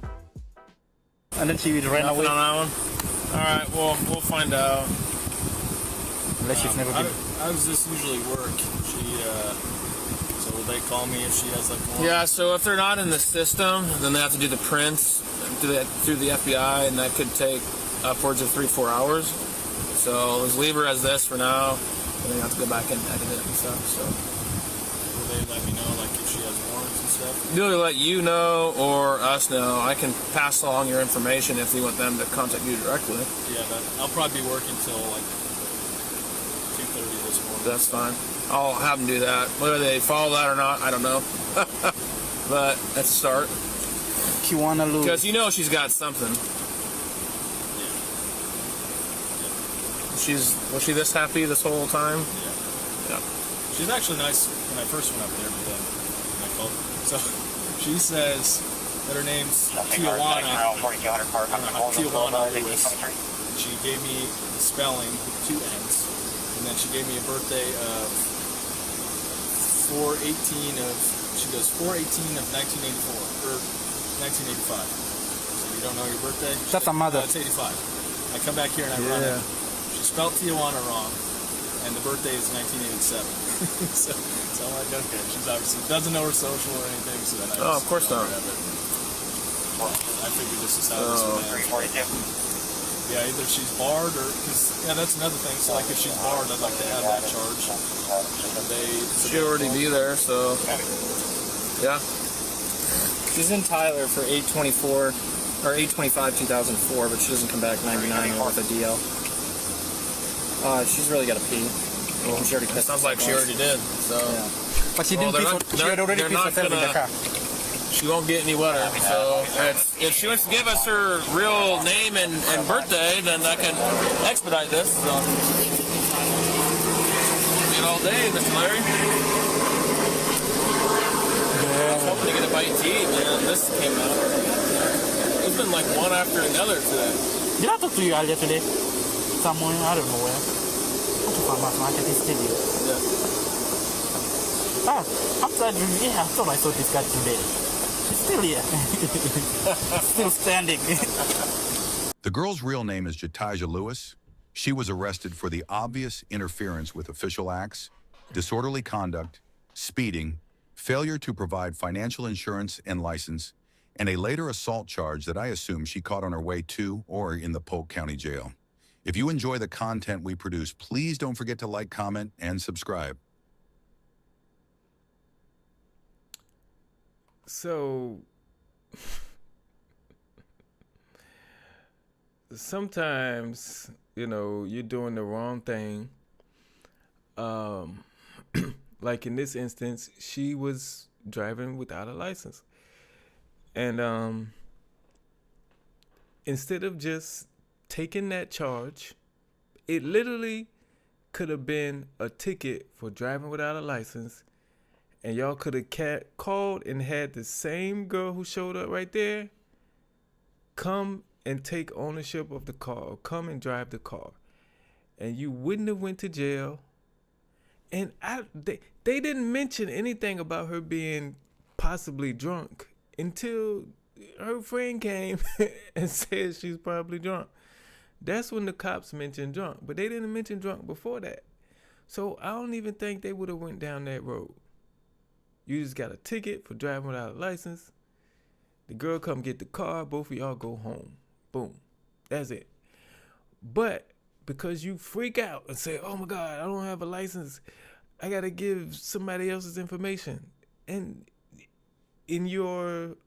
And then she ran away. On that one? All right, well, we'll find out. Unless she's never been. How does this usually work? So will they call me if she has like more? Yeah, so if they're not in the system, then they have to do the prints through the FBI, and that could take upwards of 3-4 hours. So let's leave her as this for now, and then you have to go back and edit it and stuff. So Will they let me know like if she has warrants and stuff? they'll let you know or us know. I can pass along your information if you want them to contact you directly. Yeah, I'll probably be working till like 2:30 this morning. That's fine. I'll have them do that. Whether they follow that or not, I don't know. But that's a start. Kiwana Lewis. Because you know she's got something. Was she this happy this whole time? Yeah. She's actually nice when I first went up there, but then I called her. So she says that her name's Tijuana Lewis. She gave me the spelling with 2 N's, and then she gave me a birthday of 4/18 of 1984 or 1985. So you don't know your birthday? That's a mother. It's 85. I come back here and I run it. She spelled Tijuana wrong, and the birthday is 1987. so I'm like, okay, she's obviously doesn't know her social or anything. So then I of course not. I figured this is how this would end. Yeah, either she's barred or, cause, that's another thing. So like if she's barred, I'd like to add that charge. She'd already be there, so yeah. She's in Tyler for 824 or 825 2004, but she doesn't come back 99 with a DL. She's really got to pee. She already pissed. Sounds like she already did. So, but she didn't pee. She had already pissed herself in the car. She won't get any wetter. So if she wants to give us her real name and birthday, then I can expedite this. So get all day, Mr. Larry. I was hoping to get a bite to eat, man. This came out. It's been like one after another today. Did I talk to you earlier today? Somewhere, I don't know where. I took my market in studio. Yeah. I thought I saw this guy today. He's still here. Still standing. The girl's real name is Jataja Lewis. She was arrested for the obvious interference with official acts, disorderly conduct, speeding, failure to provide financial insurance and license, and a later assault charge that I assume she caught on her way to or in the Polk County Jail. If you enjoy the content we produce, please don't forget to like, comment, and subscribe. So sometimes, you're doing the wrong thing. Like in this instance, she was driving without a license. And instead of just taking that charge, it literally could have been a ticket for driving without a license. And y'all could have called and had the same girl who showed up right there come and take ownership of the car, or come and drive the car. And you wouldn't have went to jail. And they didn't mention anything about her being possibly drunk until her friend came and said she's probably drunk. That's when the cops mentioned drunk. But they didn't mention drunk before that. So I don't even think they would have went down that road. You just got a ticket for driving without a license. The girl come get the car. Both of y'all go home. Boom. That's it. But because you freak out and say, oh my God, I don't have a license, I got to give somebody else's information. And in your,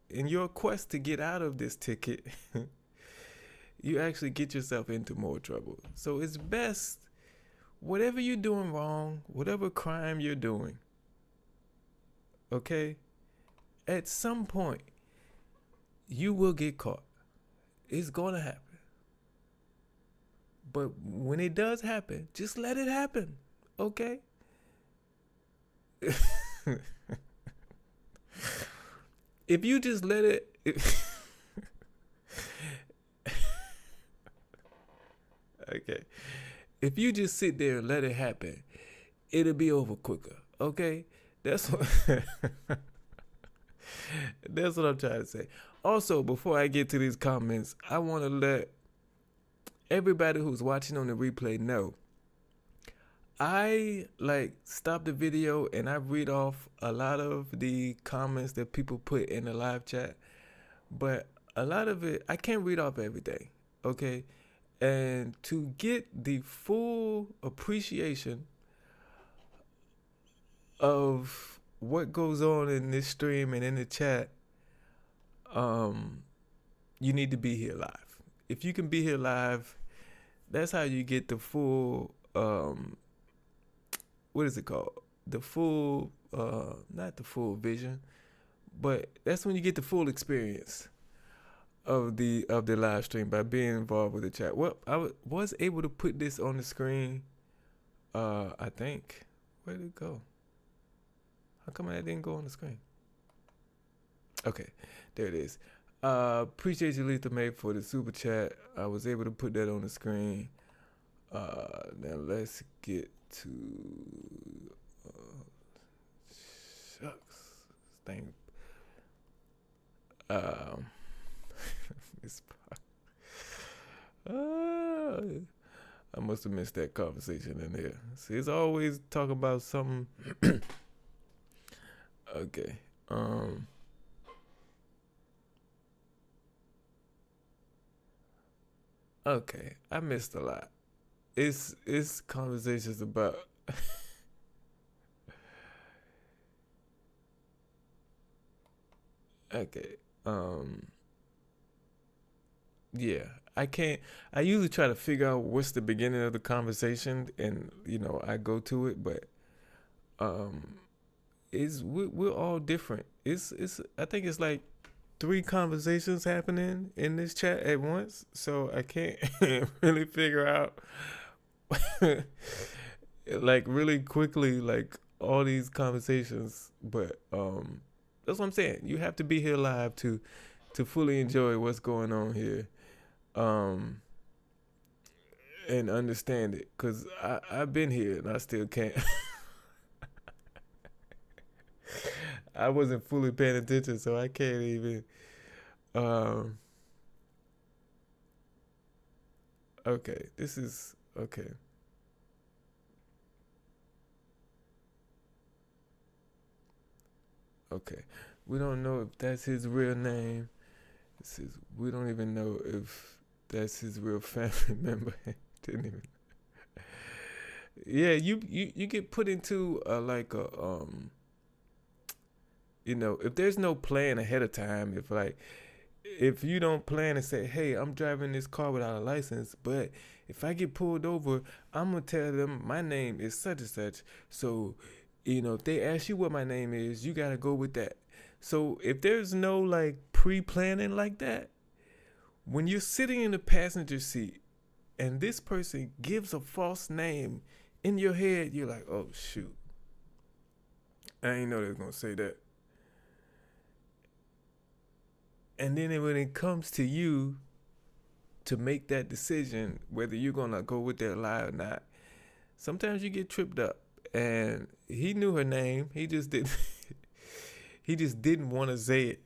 in your quest to get out of this ticket, you actually get yourself into more trouble. So it's best, whatever you're doing wrong, whatever crime you're doing, okay, at some point, you will get caught. It's going to happen. But when it does happen, just let it happen, okay? If you just let it... Okay. If you just sit there and let it happen, it'll be over quicker, okay? That's what that's what I'm trying to say. Also, before I get to these comments, I want to let everybody who's watching on the replay know I stop the video and I read off a lot of the comments that people put in the live chat, but a lot of it I can't read off everything, okay? And to get the full appreciation of what goes on in this stream and in the chat, you need to be here live. If you can be here live, that's how you get the full, what is it called? The full, not the full vision, but that's when you get the full experience of the live stream by being involved with the chat. Well, I was able to put this on the screen, I think. Where did it go? How come that didn't go on the screen? Okay, there it is. Appreciate you, Letha May, for the super chat. I was able to put that on the screen. Now let's get to shucks thing. This part. I must have missed that conversation in there. See, it's always talk about something. Okay. Okay, I missed a lot. It's conversations about okay. Yeah, I usually try to figure out what's the beginning of the conversation, and I go to it, but we're all different. It's I think it's like 3 conversations happening in this chat at once, so I can't really figure out like really quickly like all these conversations. But that's what I'm saying. You have to be here live to fully enjoy what's going on here, and understand it. Cause I've been here and I still can't. I wasn't fully paying attention, so I can't even. Okay, this is okay. Okay, we don't know if that's his real name. We don't even know if that's his real family member. Didn't even. Yeah, you get put into like a if there's no plan ahead of time, if you don't plan and say, hey, I'm driving this car without a license, but if I get pulled over, I'm going to tell them my name is such and such. So, if they ask you what my name is, you got to go with that. So if there's no like pre-planning like that, when you're sitting in the passenger seat and this person gives a false name in your head, you're like, oh, shoot. I ain't know they was going to say that. And then when it comes to you to make that decision, whether you're going to go with that lie or not, sometimes you get tripped up. And he knew her name. He just didn't. He just didn't want to say it.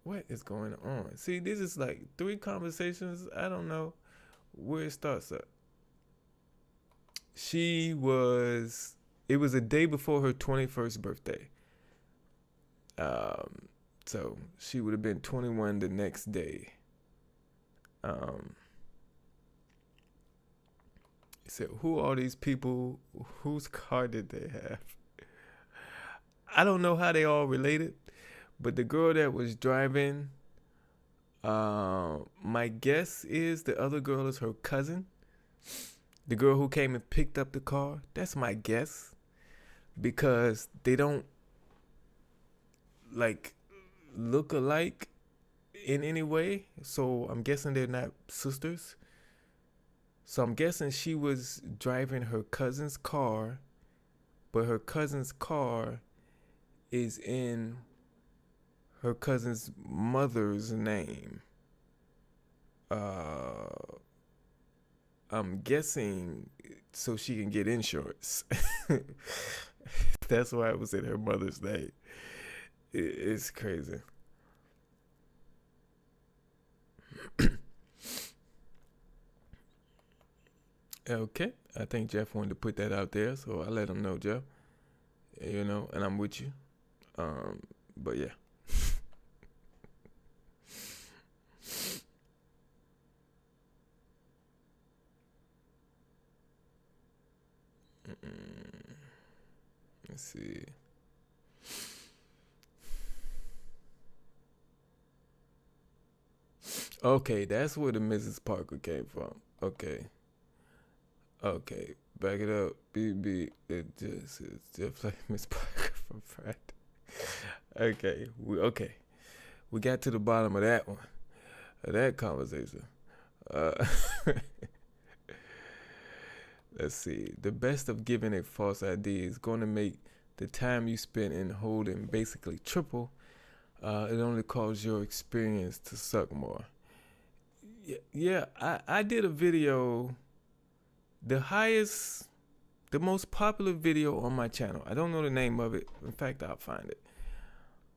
What is going on? See, this is like 3 conversations. I don't know where it starts at. It was a day before her 21st birthday. So she would have been 21 the next day. He said, who are these people? Whose car did they have? I don't know how they all related, but the girl that was driving, my guess is the other girl is her cousin. The girl who came and picked up the car. That's my guess. Because they don't like look alike in any way. So I'm guessing they're not sisters. So I'm guessing she was driving her cousin's car, but her cousin's car is in her cousin's mother's name. I'm guessing so she can get insurance. That's why it was in her mother's name. It's crazy. Okay, I think Jeff wanted to put that out there, so I let him know, Jeff. And I'm with you. But yeah. Let's see. Okay, that's where the Mrs. Parker came from. Okay, back it up. BB, it's just like Miss Parker from Friday. Okay, we got to the bottom of that one, of that conversation. Let's see. The best of giving a false ID is going to make the time you spend in holding basically triple. It only causes your experience to suck more. Yeah, I did a video, the most popular video on my channel. I don't know the name of it. In fact, I'll find it.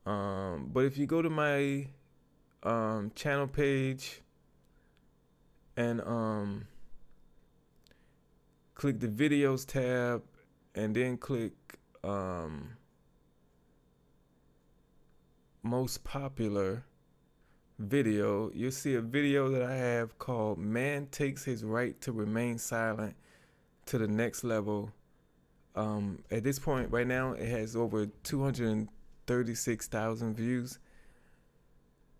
But if you go to my channel page and click the videos tab and then click most popular video. You'll see a video that I have called "Man Takes His Right to Remain Silent to the Next Level." At this point right now, it has over 236,000 views.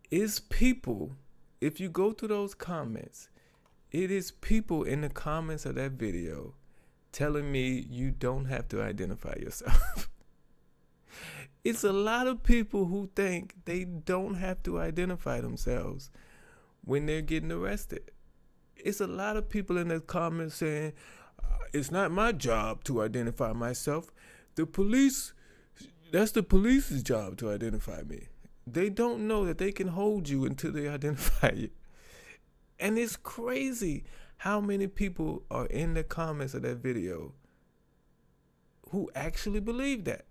It's people, if you go through those comments, it is people in the comments of that video telling me you don't have to identify yourself. It's a lot of people who think they don't have to identify themselves when they're getting arrested. It's a lot of people in the comments saying, it's not my job to identify myself. The police, that's the police's job to identify me. They don't know that they can hold you until they identify you. And it's crazy how many people are in the comments of that video who actually believe that.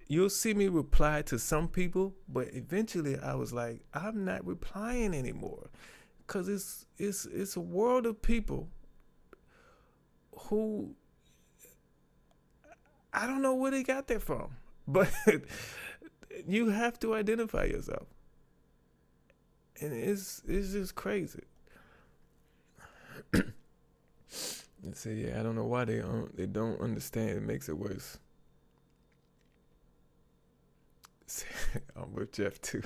You'll see me reply to some people, but eventually I was like, I'm not replying anymore. Because it's a world of people who, I don't know where they got that from, but you have to identify yourself. And it's just crazy. And so yeah, I don't know why they don't understand. It makes it worse. I'm with Jeff too.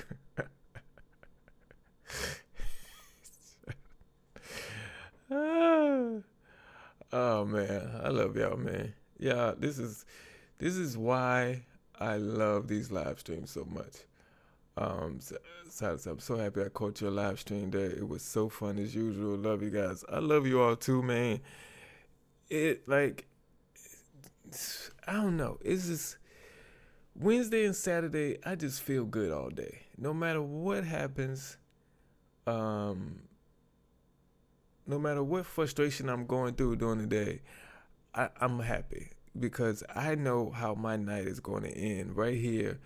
Oh man, I love y'all, man. Yeah, this is why I love these live streams so much. I'm so happy I caught your live stream there. It was so fun as usual. Love you guys. I love you all too, man. I don't know. It's just Wednesday and Saturday, I just feel good all day. No matter what happens, no matter what frustration I'm going through during the day, I'm happy because I know how my night is going to end right here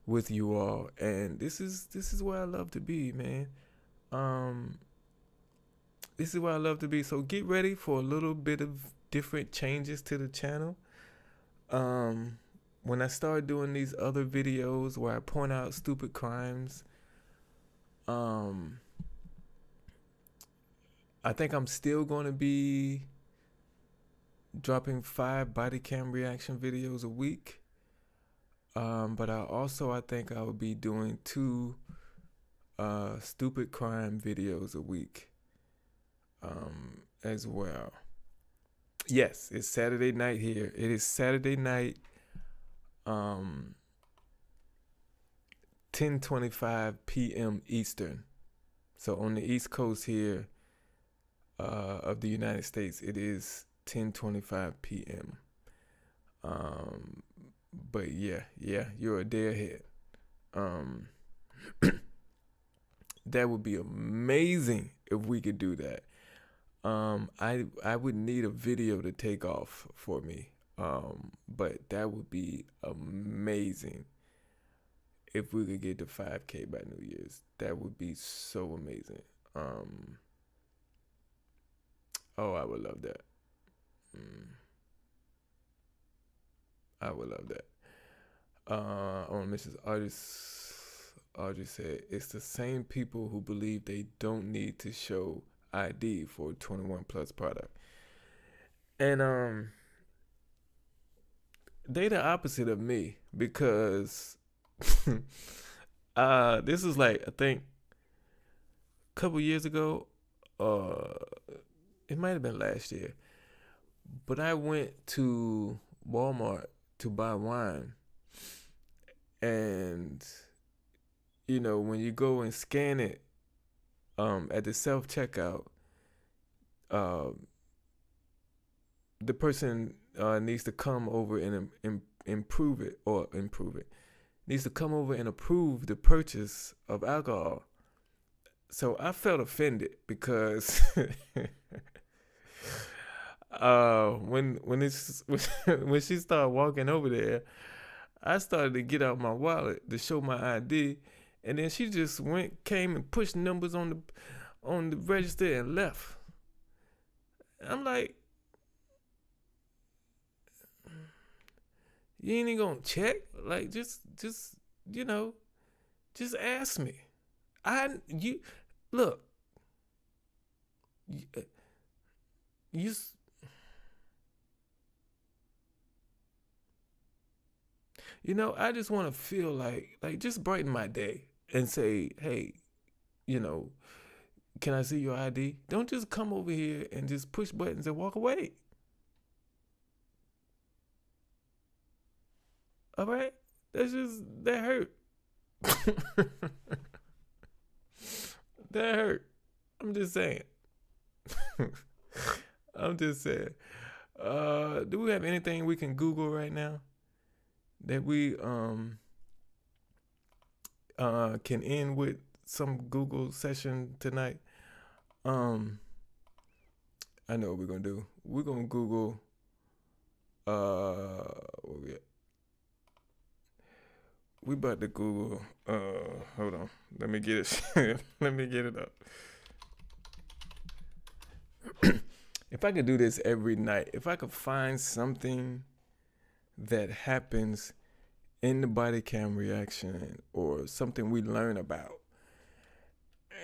with you all. And this is where I love to be, man. This is where I love to be. So get ready for a little bit of different changes to the channel. When I start doing these other videos where I point out stupid crimes, I think I'm still going to be dropping 5 body cam reaction videos a week. But I think I will be doing 2 stupid crime videos a week as well. Yes, it's Saturday night here. It is Saturday night, 10:25 p.m. Eastern. So on the East Coast here of the United States, it is 10:25 p.m. But yeah, you're a day ahead. That would be amazing if we could do that. I would need a video to take off for me. But that would be amazing if we could get to 5K by New Year's. That would be so amazing. Oh, I would love that. I would love that. Mrs. Audrey said, it's the same people who believe they don't need to show ID for a 21 plus product. And they the opposite of me because this is like, I think a couple years ago, it might have been last year, but I went to Walmart to buy wine. And, you know, when you go and scan it at the self-checkout, the person needs to come over and improve it. Needs to come over and approve the purchase of alcohol. So I felt offended because when she started walking over there, I started to get out my wallet to show my ID, And then she just came and pushed numbers on the register and left. I'm like, you ain't even gonna check? Like, just you know, just ask me. Look. You know, I just want to feel like just brighten my day and say, hey, you know, can I see your ID? Don't just come over here and just push buttons and walk away. All right? That hurt. That hurt. I'm just saying. I'm just saying. Do we have anything we can Google right now that we can end with some Google session tonight? I know what we're gonna do. We're gonna Google what we at? We about to Google hold on. Let me get it. Let me get it up. If I could do this every night, if I could find something that happens in the body cam reaction or something we learn about,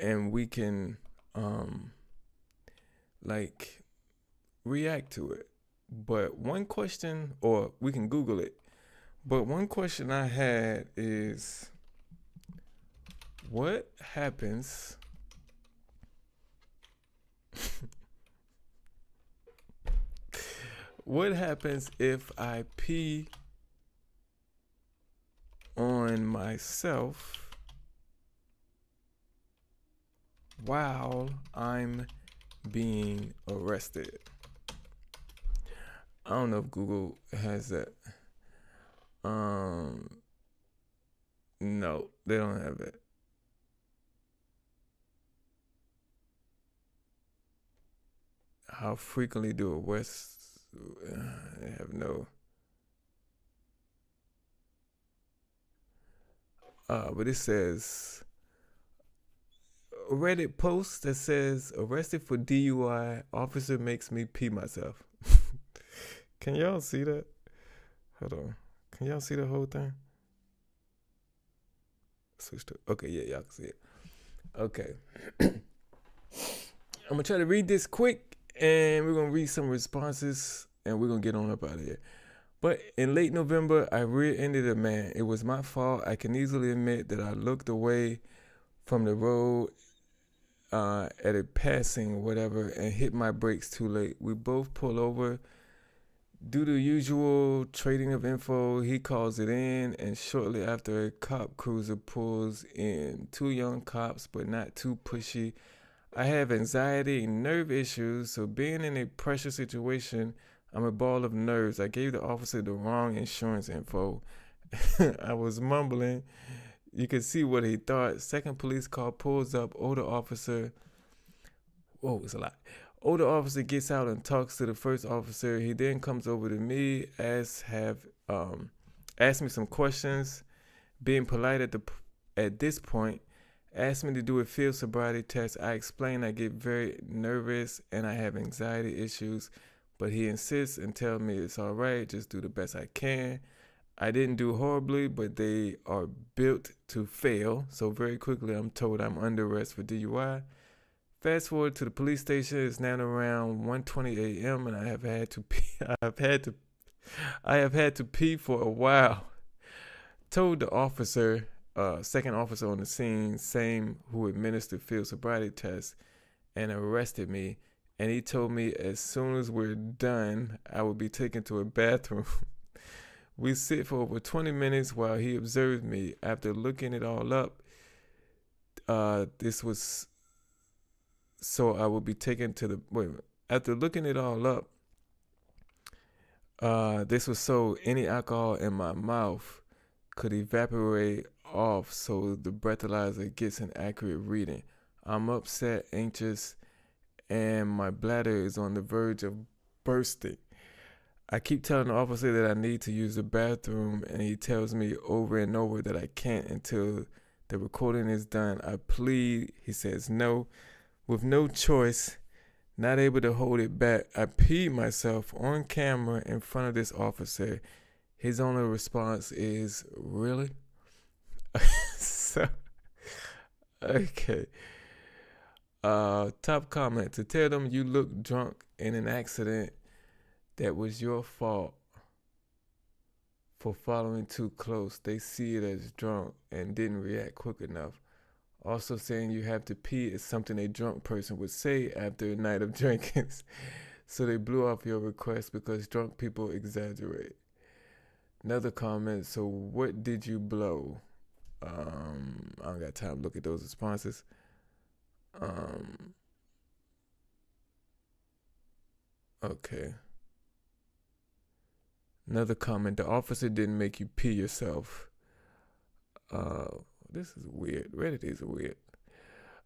and we can like react to it. But one question, or we can Google it, but one question I had is, what happens what happens if I pee on myself while I'm being arrested? I don't know if Google has that. No, they don't have it. How frequently do arrests? They have no. But it says a Reddit post that says arrested for DUI, officer makes me pee myself. Can y'all see that? Hold on. Can y'all see the whole thing? Switch to, okay, yeah, y'all can see it. Okay. I'm gonna try to read this quick, and we're gonna read some responses, and we're gonna get on up out of here. But in late November, I rear-ended a man. It was my fault. I can easily admit that I looked away from the road at a passing or whatever and hit my brakes too late. We both pull over. Do the usual trading of info. He calls it in, and shortly after, a cop cruiser pulls in. 2 young cops, but not too pushy. I have anxiety and nerve issues, so being in a pressure situation, I'm a ball of nerves. I gave the officer the wrong insurance info. I was mumbling. You could see what he thought. Second police car pulls up. Older officer. Whoa, it's a lot. Older officer gets out and talks to the first officer. He then comes over to me, asks me some questions. Being polite at this point, asked me to do a field sobriety test. I explain I get very nervous and I have anxiety issues, but he insists and tells me it's all right, just do the best I can. I didn't do horribly, but they are built to fail. So very quickly, I'm told I'm under arrest for DUI. Fast forward to the police station. It's now around 1:20 a.m. and I have had to pee. I have had to pee for a while. Told the officer, second officer on the scene, same who administered field sobriety tests and arrested me. And he told me as soon as we're done, I will be taken to a bathroom. We sit for over 20 minutes while he observed me. After looking it all up, so I will be taken to the, after looking it all up, this was so any alcohol in my mouth could evaporate off so the breathalyzer gets an accurate reading. I'm upset, anxious, and my bladder is on the verge of bursting. I keep telling the officer that I need to use the bathroom, and he tells me over and over that I can't until The recording is done. I plead. He says no. With no choice, not able to hold it back, I peed myself on camera in front of this officer. His only response is, really? So, okay. Top comment. To tell them you look drunk in an accident that was your fault for following too close. They see it as drunk and didn't react quick enough. Also saying you have to pee is something a drunk person would say after a night of drinking. So they blew off your request because drunk people exaggerate. Another comment. So what did you blow? I don't got time to look at those responses. Okay. Another comment. The officer didn't make you pee yourself. This is weird. Reddit is weird.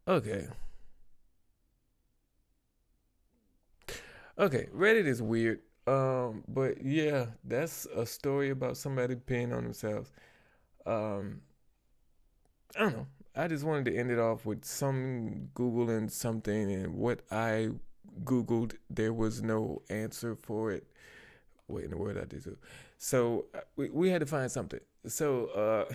Okay. Okay, Reddit is weird. But yeah, that's a story about somebody peeing on themselves. I don't know. I just wanted to end it off with some Googling something, and what I Googled, there was no answer for it. Wait, in the word I did too. So we had to find something. So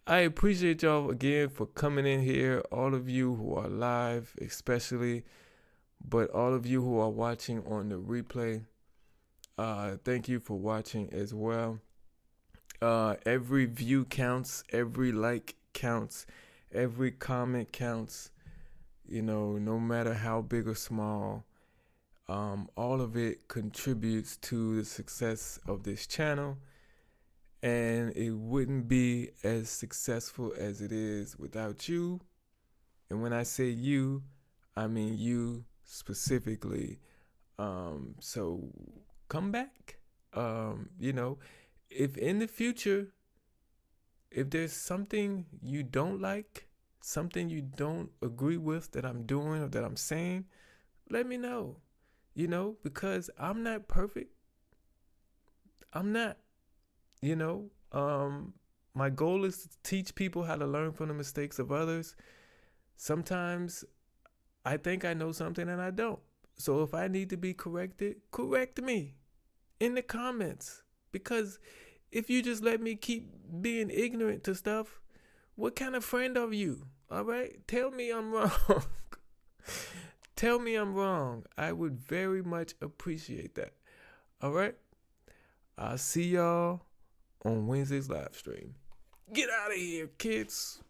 I appreciate y'all again for coming in here. All of you who are live, especially, but all of you who are watching on the replay, thank you for watching as well. Every view counts, every like counts, every comment counts. You know, no matter how big or small, all of it contributes to the success of this channel, and it wouldn't be as successful as it is without you. And when I say you, I mean you specifically. So come back. You know, if in the future, if there's something you don't like, something you don't agree with that I'm doing or that I'm saying, let me know. You know, because I'm not perfect. I'm not. You know, my goal is to teach people how to learn from the mistakes of others. Sometimes I think I know something and I don't. So if I need to be corrected, correct me in the comments. Because if you just let me keep being ignorant to stuff, what kind of friend are you? All right? Tell me I'm wrong. Tell me I'm wrong. I would very much appreciate that. All right? I'll see y'all on Wednesday's live stream. Get out of here, kids.